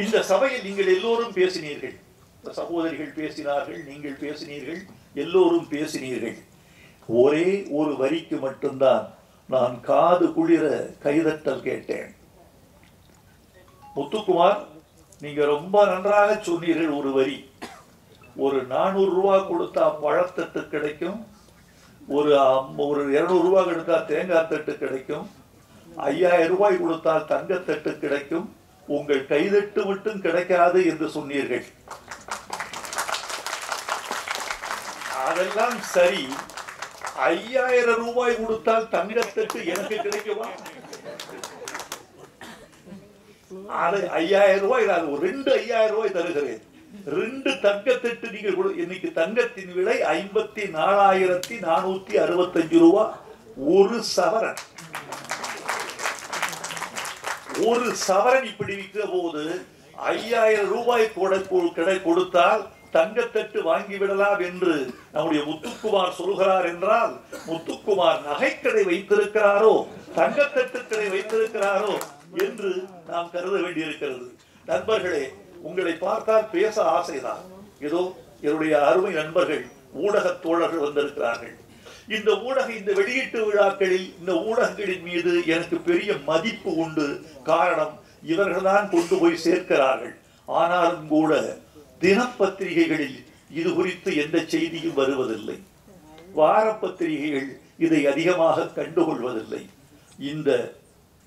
இந்த சபையில் நீங்கள் எல்லோரும் பேசினீர்கள். சகோதரிகள் பேசினார்கள், நீங்கள் பேசினீர்கள், எல்லோரும் பேசினீர்கள். ஒரே ஒரு வரிக்கு மட்டும்தான் நான் காது குளிர கைதட்டல் கேட்டேன். முத்துக்குமார், நீங்க ரொம்ப நன்றாக சொன்னீர்கள். ஒரு வரி, ஒரு 400 ரூபாய் கொடுத்தா பழத்தட்டு கிடைக்கும், ஒரு 200 ரூபாய் கொடுத்தா தேங்காய் தட்டு கிடைக்கும், 5000 ரூபாய் கொடுத்தால் தங்கத்தட்டு கிடைக்கும், உங்கள் கைதட்டு மட்டும் கிடைக்காது என்று சொன்னீர்கள். அதெல்லாம் சரி, 5000 ரூபாய் கொடுத்தால் தங்கத்தட்டு எனக்கு கிடைக்குமா? அது 5000 ரூபாய், நான் ஒரு 2 5000 ரூபாய் தருகிறேன். 2 தங்கத்தட்டு நீங்கள் இன்னைக்கு தங்கத்தின் விலை 54,465 ரூபாய். ஒரு சவரன், ஒரு சவரன் இப்படி விற்கிற போது 5000 ரூபாய் கொடுத்தால் தங்கத்தட்டு வாங்கிவிடலாம் என்று நம்முடைய முத்துக்குமார் சொல்கிறார் என்றால், முத்துக்குமார் நகைக்கடை வைத்திருக்கிறாரோ தங்கத்தட்டு கடை வைத்திருக்கிறாரோ என்று நாம் கருத வேண்டியிருக்கிறது. நண்பர்களே, உங்களை பார்த்தால் பேச ஆசைதான். ஏதோ என்னுடைய அருமை நண்பர்கள் ஊடக தோழர்கள் வந்திருக்கிறார்கள். இந்த வெளியீட்டு விழாக்களில் இந்த ஊடகங்களின் மீது எனக்கு பெரிய மதிப்பு உண்டு. காரணம், இவர்கள்தான் கொண்டு போய் சேர்க்கிறார்கள். ஆனாலும் கூட தினப்பத்திரிகைகளில் இது குறித்து எந்த செய்தியும் வருவதில்லை. வார பத்திரிகைகள் இதை அதிகமாக கண்டுகொள்வதில்லை. இந்த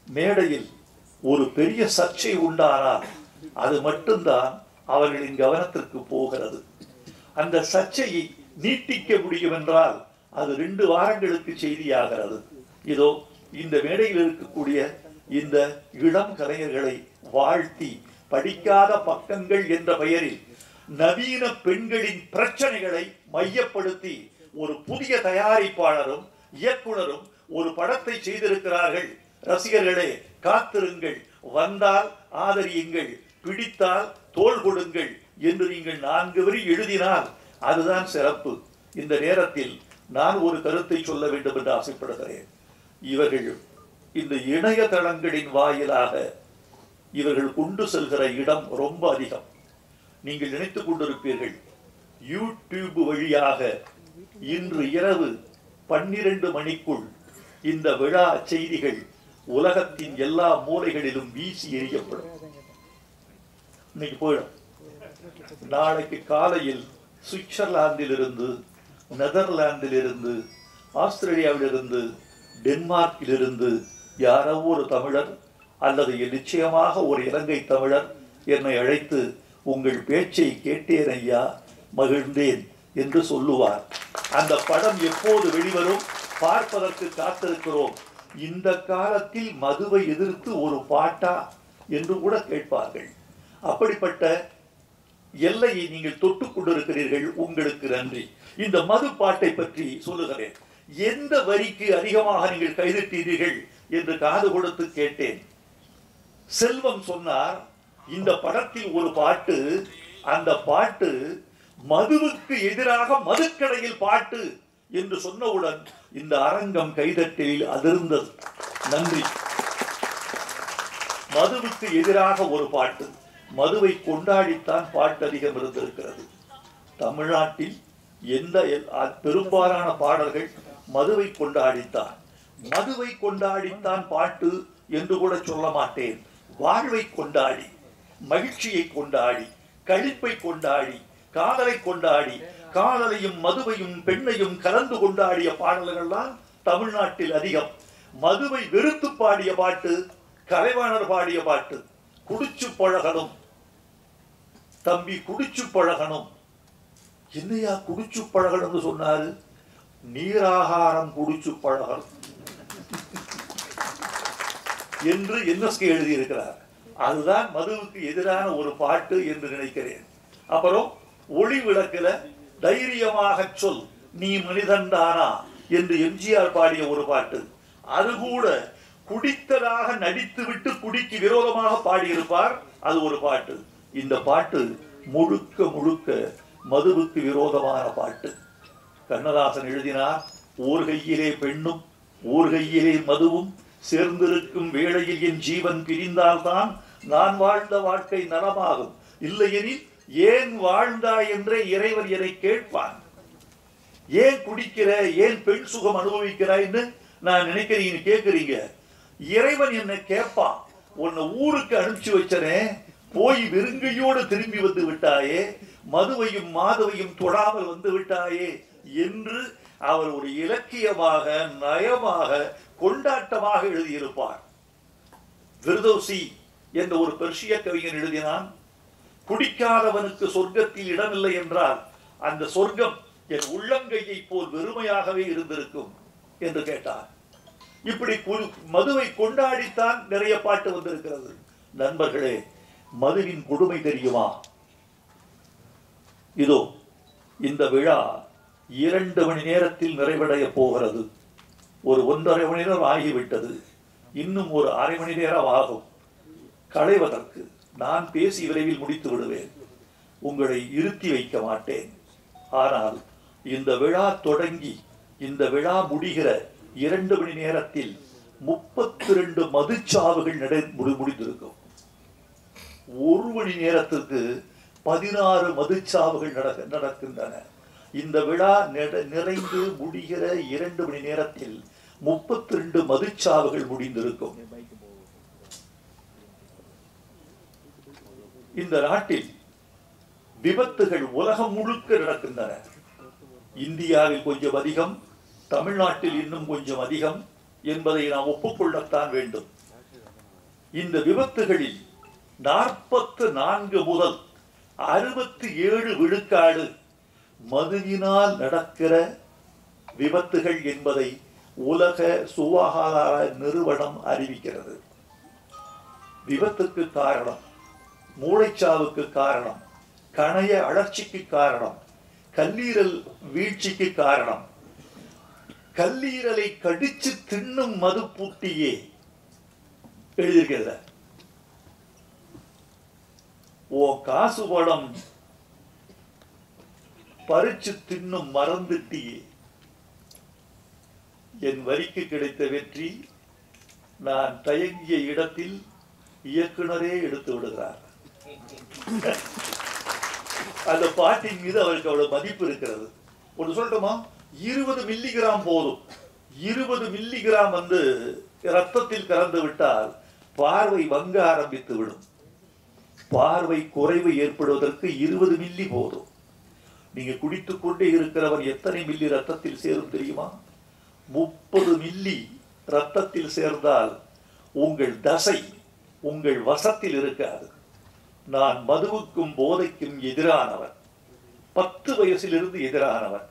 மேடையில் ஒரு பெரிய சர்ச்சை உண்டானால் அது மட்டும்தான் அவர்களின் கவனத்திற்கு போகிறது. அந்த சர்ச்சையை நீட்டிக்க முடியும் என்றால் அது 2 வாரங்களுக்கு செய்தியாகிறது. இதோ இந்த மேடையில் இருக்கக்கூடிய இந்த இளம் கலைஞர்களை வாழ்த்தி படிக்காத பக்கங்கள் என்ற பெயரில் நவீன பெண்களின் பிரச்சனைகளை மையப்படுத்தி ஒரு புதிய தயாரிப்பாளரும் இயக்குனரும் ஒரு படத்தை செய்திருக்கிறார்கள். ரசிகர்களே, காத்திருங்கள், வந்தால் ஆதரியுங்கள், பிடித்தால் தோள் கொடுங்கள் என்று நீங்கள் 4 வரி எழுதினால் அதுதான் சிறப்பு. இந்த நேரத்தில் நான் ஒரு கருத்தை சொல்ல வேண்டும் என்று ஆசைப்படுகிறேன். இவர்கள் இந்த இணையதளங்களின் வாயிலாக இவர்கள் கொண்டு செல்கிற இடம் ரொம்ப அதிகம். நீங்கள் நினைத்துக் கொண்டிருப்பீர்கள், யூடியூப் வழியாக இன்று இரவு 12 மணிக்குள் இந்த விழா செய்திகள் உலகத்தின் எல்லா மூலைகளிலும் வீசி எறியப்படும். இன்னைக்கு போயிடும். நாளைக்கு காலையில் சுவிட்சர்லாந்திலிருந்து, நெதர்லாந்திலிருந்து, ஆஸ்திரேலியாவிலிருந்து, டென்மார்க்கிலிருந்து யாரோ ஒரு தமிழர் அல்லது நிச்சயமாக ஒரு இலங்கை தமிழர் என்னை அழைத்து, உங்கள் பேச்சை கேட்டேன் ஐயா, மகிழ்ந்தேன் என்று சொல்லுவார். அந்த படம் எப்போது வெளிவரும் பார்ப்பதற்கு காத்திருக்கிறோம். இந்த காலத்தில் மதுவை எதிர்த்து ஒரு பாட்டா என்று கூட கேட்பார்கள். அப்படிப்பட்ட எல்லையை நீங்கள் தொட்டுக் கொண்டிருக்கிறீர்கள். உங்களுக்கு நன்றி. இந்த மது பாட்டை பற்றி சொல்லுகிறேன். எந்த வரிக்கு அதிகமாக நீங்கள் கைதட்டீர்கள் என்று காது கொடுத்து கேட்டேன். செல்வம் சொன்னார், இந்த படத்தில் ஒரு பாட்டு, அந்த பாட்டு மதுவுக்கு எதிராக மதுக்கடையில் பாட்டு என்று சொன்னவுடன் இந்த அரங்கம் கைதட்டலில் அதிர்ந்தது. நன்றி. மதுவுக்கு எதிராக ஒரு பாட்டு, மதுவை கொண்டாடித்தான் பாட்டு அதிகம் இருந்திருக்கிறது. தமிழ்நாட்டில் எந்த பெரும்பாலான பாடல்கள் மதுவை கொண்டாடித்தான். மதுவை கொண்டாடித்தான் பாட்டு என்று கூட சொல்ல மாட்டேன். வாழ்வை கொண்டாடி, மகிழ்ச்சியை கொண்டாடி, களிப்பை கொண்டாடி, காதலை கொண்டாடி, காதலையும் மதுவையும் பெண்ணையும் கலந்து கொண்டாடிய பாடல்கள் தான் தமிழ்நாட்டில் அதிகம். மதுவை வெறுத்து பாடிய பாட்டு கலைவாணர் பாடிய பாட்டு. குடிச்சு பழகணும் தம்பி, குடிச்சு பழகணும். என்னையா குடிச்சு பழகணும்னு சொன்னாரு? நீராகாரம் குடிச்சு பழகணும் என்று என்எஸ்கே எழுதியிருக்கிறார். அதுதான் மதுவுக்கு எதிரான ஒரு பாட்டு என்று நினைக்கிறேன். அப்புறம் ஒளி விளக்குல தைரியமாக சொல் நீ மனிதன்தானா என்று எம்ஜிஆர் பாடிய ஒரு பாட்டு. அது கூட குடித்ததாக நடித்துவிட்டு குடிக்கு விரோதமாக பாடியிருப்பார். அது ஒரு பாட்டு. இந்த பாட்டு முழுக்க முழுக்க மதுவுக்கு விரோதமான பாட்டு. கண்ணதாசன் எழுதினார், ஓர் கையிலே பெண்ணும் ஓர் கையிலே மதுவும் சேர்ந்திருக்கும் வேளையில் என் ஜீவன் பிரிந்தால்தான் நான் வாழ்ந்த வாழ்க்கை நலமாகும், இல்லையெனில் ஏன் வாழ்ந்தாய் என்றே இறைவன் என்னை கேட்பான். ஏன் குடிக்கிற, ஏன் பெண் சுகம் அனுபவிக்கிறாய்ன்னு நான் நினைக்கிறீங்க, கேட்குறீங்க. இறைவன் என்னை கேட்பான், உன்னை ஊருக்கு அனுப்பிச்சு வச்சனே, போய் வெறுங்கையோடு திரும்பி வந்து விட்டாயே, மதுவையும் மாதவையும் தொடாமல் வந்து விட்டாயே என்று அவர் ஒரு இலக்கியமாக, நயமாக, கொண்டாட்டமாக எழுதியிருப்பார். விர்தௌசி என்ற ஒரு பெர்ஷிய கவிஞன் எழுதினான், குடிக்காதவனுக்கு சொர்க்கத்தில் இடமில்லை என்றால் அந்த சொர்க்கம் என் உள்ளங்கையை போல் வெறுமையாகவே இருந்திருக்கும் என்று கேட்டார். இப்படி மதுவை கொண்டாடித்தான் நிறைய பாட்டு வந்திருக்கிறது. நண்பர்களே, மதுவின் கொடுமை தெரியுமா? இதோ இந்த விழா 2 மணி நேரத்தில் நிறைவடைய போகிறது. ஒரு 1.5 மணி நேரம் ஆகிவிட்டது. இன்னும் ஒரு 1/2 மணி நேரம் ஆகும் களைவதற்கு. நான் பேசி விரைவில் முடித்து விடுவேன். உங்களை இருத்தி வைக்க மாட்டேன். ஆனால் இந்த விழா தொடங்கி இந்த விழா முடிகிற 2 மணி நேரத்தில் 32 மதுச்சாவுகள் முடிந்திருக்கும். 1 மணி நேரத்துக்கு 16 மதுச்சாவுகள் நடக்கின்றன. இந்த விழா நிறைந்து முடிகிற 2 மணி நேரத்தில் 32 மதுச்சாவுகள் முடிந்திருக்கும். இந்த நாட்டில் விபத்துகள் உலகம் முழுக்க நடக்கின்றன. இந்தியாவில் கொஞ்சம் அதிகம், தமிழ்நாட்டில் இன்னும் கொஞ்சம் அதிகம் என்பதை நாம் ஒப்புக்கொள்ளத்தான் வேண்டும். இந்த விபத்துகளில் 44 முதல் 67 விழுக்காடு மதுவினால் நடக்கிற விபத்துகள் என்பதை உலக சுகாதார நிறுவனம் அறிவிக்கிறது. விபத்துக்கு காரணம், மூளைச்சாவுக்கு காரணம், கணைய அழற்சிக்கு காரணம், கல்லீரல் வீழ்ச்சிக்கு காரணம், கல்லீரலை கடிச்சு தின்னும் மது பூட்டியே எழுதியிருக்கிறது. ஓ காசு படம் பறிச்சு தின்னும் மறந்துட்டியே. என் வரிக்கு கிடைத்த வெற்றி நான் தயங்கிய இடத்தில் இயக்குனரே எடுத்து விடுகிறார். அந்த பாட்டின் மீது அவருக்கு அவ்வளவு மதிப்பு இருக்கிறது. ஒன்று சொல்லட்டுமா, 20 மில்லிகிராம் போதும். 20 மில்லிகிராம் ரத்தத்தில் கலந்து விட்டால் பார்வை வங்க ஆரம்பித்து விடும். பார்வை குறைவு ஏற்படுவதற்கு 20 மில்லி போதும். நீங்க குடித்துக் கொண்டே இருக்கிறவர் எத்தனை மில்லி ரத்தத்தில் சேரும் தெரியுமா? 30 மில்லி ரத்தத்தில் சேர்ந்தால் உங்கள் தசை உங்கள் வசத்தில் இருக்காது. நான் மதுவுக்கும் போதைக்கும் எதிரானவன். 10 வயசிலிருந்து எதிரானவன்.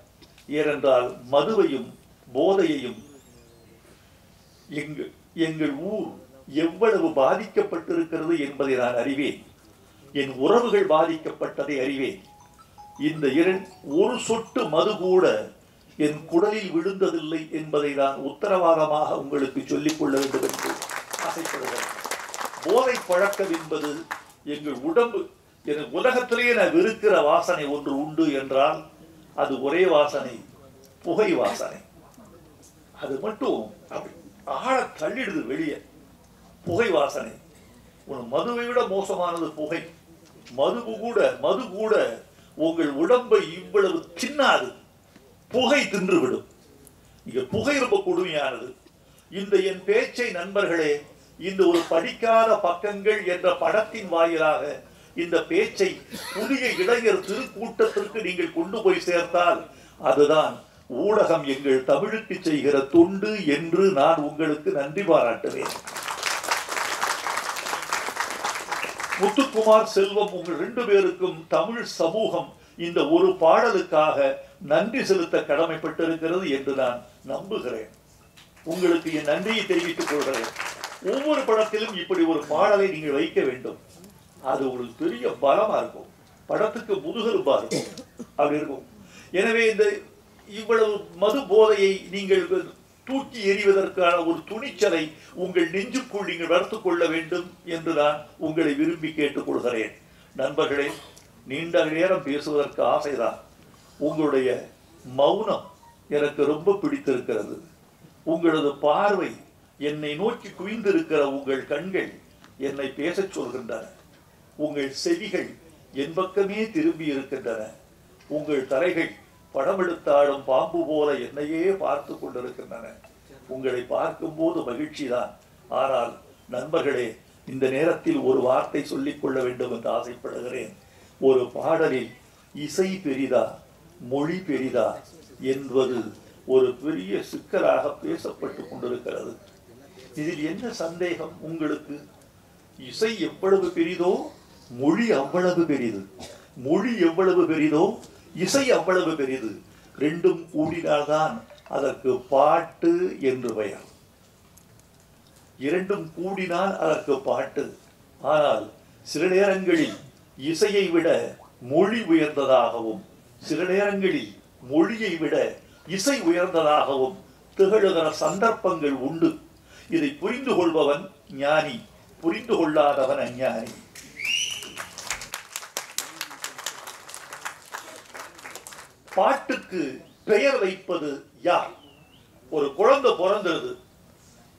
ஏனென்றால் மதுவையும் போதையையும் எங்கள் ஊர் எவ்வளவு பாதிக்கப்பட்டிருக்கிறது என்பதை நான் அறிவேன். என் உறவுகள் பாதிக்கப்பட்டதை அறிவேன். இந்த ஒரு சொட்டு மது கூட என் குடலில் விழுந்ததில்லை என்பதை நான் உத்தரவாதமாக உங்களுக்கு சொல்லிக் கொள்ள வேண்டும் என்று ஆசைப்படுகிறேன். போதை பழக்கம் என்பது எங்கள் உடம்பு, என் உலகத்திலேயே நான் வெறுக்கிற வாசனை ஒன்று உண்டு என்றால் அது ஒரே வாசனை, புகை வாசனை. அது மட்டும் அப்படி ஆழ தள்ளிடுது வெளியே, புகை வாசனை. மதுவை விட மோசமானது புகை. மது கூட உங்கள் உடம்பை இவ்வளவு தின்னாது, புகை தின்றுவிடும். இங்க புகை ரொம்ப கொடுமையானது. இந்த என் பேச்சை நண்பர்களே, இந்த ஒரு படிக்காத பக்கங்கள் என்ற படத்தின் வாயிலாக இந்த பேச்சை புதிய இளைஞர் திருக்கூட்டத்திற்கு நீங்கள் கொண்டு போய் சேர்த்தால் அதுதான் ஊடகம் எங்கள் தமிழுக்கு செய்கிற தொண்டு என்று நான் உங்களுக்கு நன்றி பாராட்டுவேன். முத்துக்குமார், செல்வம், உங்கள் 2 பேருக்கும் தமிழ் சமூகம் இந்த ஒரு பாடலுக்காக நன்றி செலுத்த கடமைப்பட்டிருக்கிறது என்று நான் நம்புகிறேன். உங்களுக்கு என் நன்றியை தெரிவித்துக் கொள்கிறேன். ஒவ்வொரு படத்திலும் இப்படி ஒரு பாடலை நீங்கள் வைக்க வேண்டும். அது உங்களுக்கு பெரிய பலமா இருக்கும், படத்துக்கு முதுகெலும்பா இருக்கும், அப்படி இருக்கும். எனவே இந்த இவ்வளவு மது போதையை நீங்கள் தூக்கி எறிவதற்கான ஒரு துணிச்சலை உங்கள் நெஞ்சுக்குள் நீங்கள் வளர்த்துக் கொள்ள வேண்டும் என்று நான் உங்களை விரும்பி கேட்டுக்கொள்கிறேன். நண்பர்களே, நீண்ட நேரம் பேசுவதற்கு ஆசைதான். உங்களுடைய மௌனம் எனக்கு ரொம்ப பிடித்திருக்கிறது. உங்களது பார்வை, என்னை நோக்கி குவிந்திருக்கிற உங்கள் கண்கள் என்னை பேசச் சொல்கின்றன. உங்கள் செவிகள் என் பக்கமே திரும்பி இருக்கின்றன. உங்கள் தலைகள் படமெடுத்தாடும் பாம்பு போல என்னையே பார்த்து கொண்டிருக்கின்றன. உங்களை பார்க்கும்போது மகிழ்ச்சி தான். ஆனால் நண்பர்களே, இந்த நேரத்தில் ஒரு வார்த்தை சொல்லிக் கொள்ள வேண்டும் என்று ஆசைப்படுகிறேன். ஒரு பாடலில் இசை பெரிதா மொழி பெரிதா என்பது ஒரு பெரிய சிக்கலாக பேசப்பட்டு கொண்டிருக்கிறது. இதில் என்ன சந்தேகம் உங்களுக்கு? இசை எவ்வளவு பெரிதோ மொழி அவ்வளவு பெரிது. மொழி எவ்வளவு பெரிதோ இசை அவ்வளவு பெரிது. 2ம் கூடினால்தான் அதற்கு பாட்டு என்று பெயர். 2ம் கூடினால் அதற்கு பாட்டு. ஆனால் சில நேரங்களில் இசையை விட மொழி உயர்ந்ததாகவும், சில நேரங்களில் மொழியை விட இசை உயர்ந்ததாகவும் திகழுகிற சந்தர்ப்பங்கள் உண்டு. இதை புரிந்து கொள்பவன் ஞானி, புரிந்து கொள்ளாதவன் அஞ்ஞானி. பாட்டுக்கு பெயர் வைப்பது யார்? ஒரு குழந்தை பிறந்தது.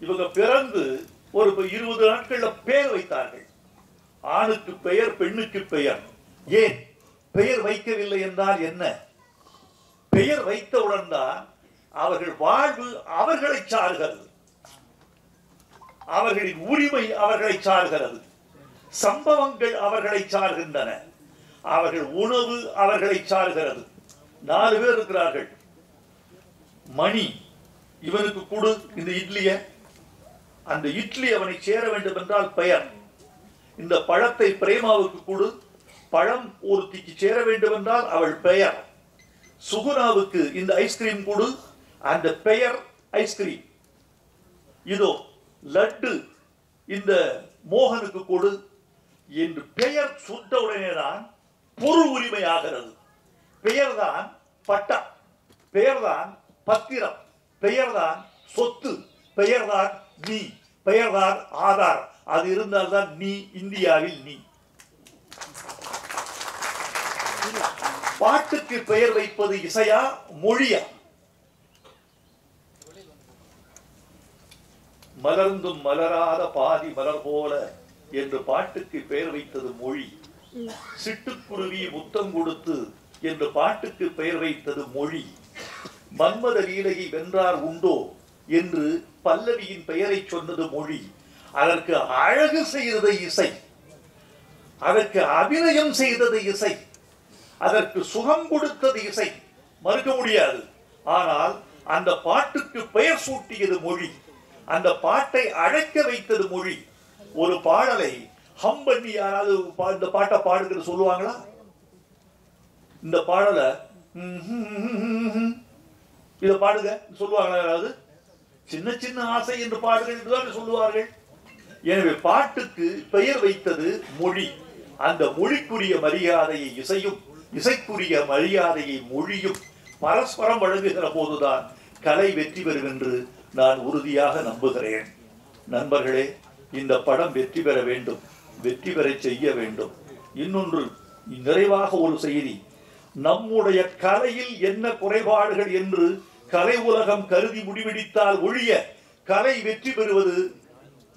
இவங்க பிறந்து ஒரு 20 நாட்கள்ல பெயர் வைத்தார்கள். ஆணுக்கு பெயர், பெண்ணுக்கு பெயர். ஏன் பெயர் வைக்கவில்லை என்றால் என்ன? பெயர் வைத்தவுடன் தான் அவர்கள் வாழ்வு அவர்களை சார்கிறது, அவர்களின் உரிமை அவர்களை சார்கிறது, சம்பவங்கள் அவர்களை சார்கின்றன, அவர்கள் உணவு அவர்களை சார்கிறது. 4 பேர் இருக்கிறார்கள். மணி, இவனுக்கு கொடு இந்த இட்லிய, அந்த இட்லி அவனை சேர வேண்டும் என்றால் பெயர். இந்த பழத்தை பிரேமாவுக்கு கொடு, பழம் ஒருத்திக்கு சேர வேண்டும் என்றால் அவள் பெயர். சுகுணாவுக்கு இந்த ஐஸ்கிரீம் கொடு, அந்த பெயர் ஐஸ்கிரீம். இதோ லட்டு இந்த மோகனுக்கு கொடு என்று பெயர் சுட்ட உடனேதான் பொருள் உரிமை ஆகிறது. பெயர்தான் பட்டா, பெயர்தான் பத்திரம், பெயர்தான் சொத்து, பெயர்தான் நீ, பெயர்தான் ஆதார். அது இருந்தால்தான் நீ இந்தியாவில் நீ. பாட்டுக்கு பெயர் வைப்பது இசையா மொழியா? மலர்ந்தும் மலராத பாதி மலர் போல என்று பாட்டுக்கு பெயர் வைத்தது மொழி. சிட்டுக்குருவி முத்தம் கொடுத்து என்று பாட்டுக்கு பெயர் வைத்தது மொழி. மன்மத லீலையை வென்றார் உண்டோ என்று பல்லவியின் பெயரை சொன்னது மொழி. அதற்கு அழகு செய்தது இசை, அதற்கு அபிநயம் செய்தது இசை, அதற்கு சுகம் கொடுத்தது இசை, மறுக்க முடியாது. ஆனால் அந்த பாட்டுக்கு பெயர் சூட்டியது மொழி, அந்த பாட்டை அழைக்க வைத்தது மொழி. ஒரு பாடலை ஹம் பண்ணி யாராவது இந்த பாட்டை பாடுகிறது சொல்லுவாங்களா? இந்த பாடலை இதை பாடுங்க சொல்லுவாங்களா யாராவது? சின்ன சின்ன ஆசை என்று பாடுகள் என்றுதான் சொல்லுவார்கள். எனவே பாட்டுக்கு பெயர் வைத்தது மொழி. அந்த மொழிக்குரிய மரியாதையை இசையும், இசைக்குரிய மரியாதையை மொழியும் பரஸ்பரம் வழங்குகிற போதுதான் கலை வெற்றி பெறும் என்று நான் உறுதியாக நம்புகிறேன். நண்பர்களே, இந்த படம் வெற்றி பெற வேண்டும், வெற்றி பெற செய்ய வேண்டும். இன்னொன்று நிறைவாக ஒரு செய்தி, நம்முடைய கலையில் என்ன குறைபாடுகள் என்று கலை உலகம் கருதி முடிவெடுத்தால் ஒழிய கலை வெற்றி பெறுவது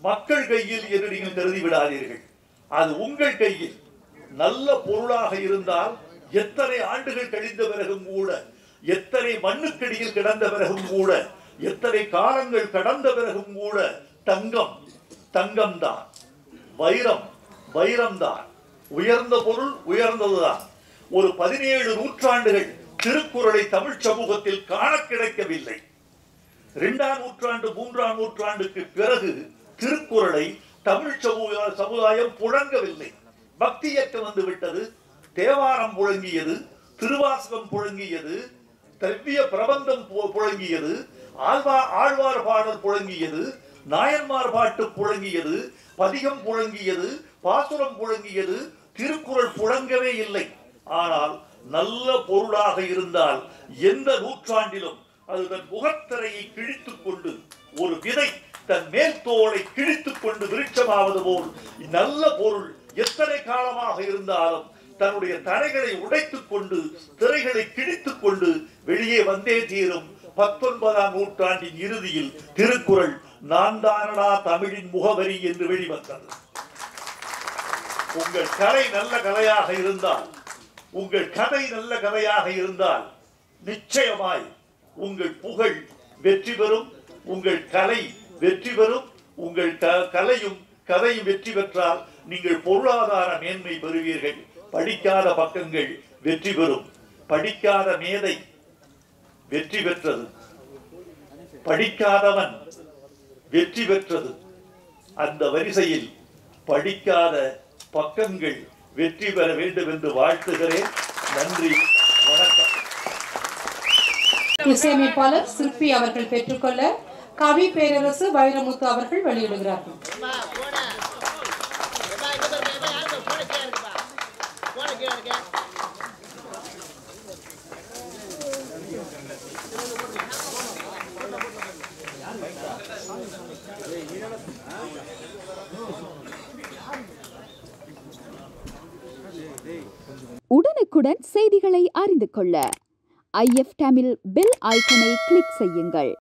மக்கள் கையில் என்று நீங்கள் கருதி விடாதீர்கள். அது உங்கள் கையில். நல்ல பொருளாக இருந்தால் எத்தனை ஆண்டுகள் கழிந்த பிறகும் கூட, எத்தனை மண்ணுக்கடியில் கிடந்த பிறகும் கூட, எத்தனை காலங்கள் கடந்த பிறகும் கூட தங்கம் தங்கம்தான், வைரம் வைரம்தான், உயர்ந்த பொருள் உயர்ந்ததுதான். ஒரு 17 நூற்றாண்டுகள் திருக்குறளை தமிழ் சமூகத்தில் காண கிடைக்கவில்லை. 2ஆம் நூற்றாண்டு 3ஆம் நூற்றாண்டுக்கு பிறகு திருக்குறளை தமிழ் சமுதாயம் புழங்கவில்லை. பக்தி இயக்கம் வந்து விட்டது, தேவாரம் புழங்கியது, திருவாசகம் புழங்கியது, திவ்ய பிரபந்தம் புழங்கியது, ஆழ்வார் பாடல் புழங்கியது, நாயன்மார் பாட்டு புழங்கியது, பதிகம் புழங்கியது, பாசுரம் புழங்கியது, திருக்குறள் புழங்கவே இல்லை. ஆனால் நல்ல பொருளாக இருந்தால் எந்த நூற்றாண்டிலும் அது தன் முகத்திரையை கிழித்துக் கொண்டு, ஒரு விதை தன் மேல் தோலை கிழித்துக் கொண்டு விருட்சமாவது போல் நல்ல பொருள் எத்தனை காலமாக இருந்தாலும் தன்னுடைய தரைகளை உடைத்துக் கொண்டு, திரைகளை கிழித்துக் கொண்டு வெளியே வந்தே தீரும். 19ஆம் நூற்றாண்டின் இறுதியில் திருக்குறள் நான் தானடா தமிழின் முகவரி என்று வெளிவந்தது. உங்கள் கலை நல்ல கலையாக இருந்தால், உங்கள் கதை நல்ல கதையாக இருந்தால் நிச்சயமாய் உங்கள் புகழ் வெற்றி பெறும், உங்கள் கலை வெற்றி பெறும். உங்கள் கலையும் கதையும் வெற்றி பெற்றால் நீங்கள் பொருளாதார மேன்மை பெறுவீர்கள். படிக்காத பக்கங்கள் வெற்றி பெறும். படிக்காத மேதை வெற்றி பெற்றது, படிக்காதவன் வெற்றி பெற்றது. அந்த வரிசையில் படிக்காத பக்கங்கள் வெற்றி பெற வேண்டும் என்று வாழ்த்துகிறேன். நன்றி, வணக்கம். இசையமைப்பாளர் சிற்பி அவர்கள் பெற்றுக்கொள்ள கவி பேரரசு வைரமுத்து அவர்கள் வெளியிடுகிறார்கள். உடனுக்குடன் செய்திகளை அறிந்து கொள்ள IF தமிழ் பெல் ஐக்கனை கிளிக் செய்யுங்கள்.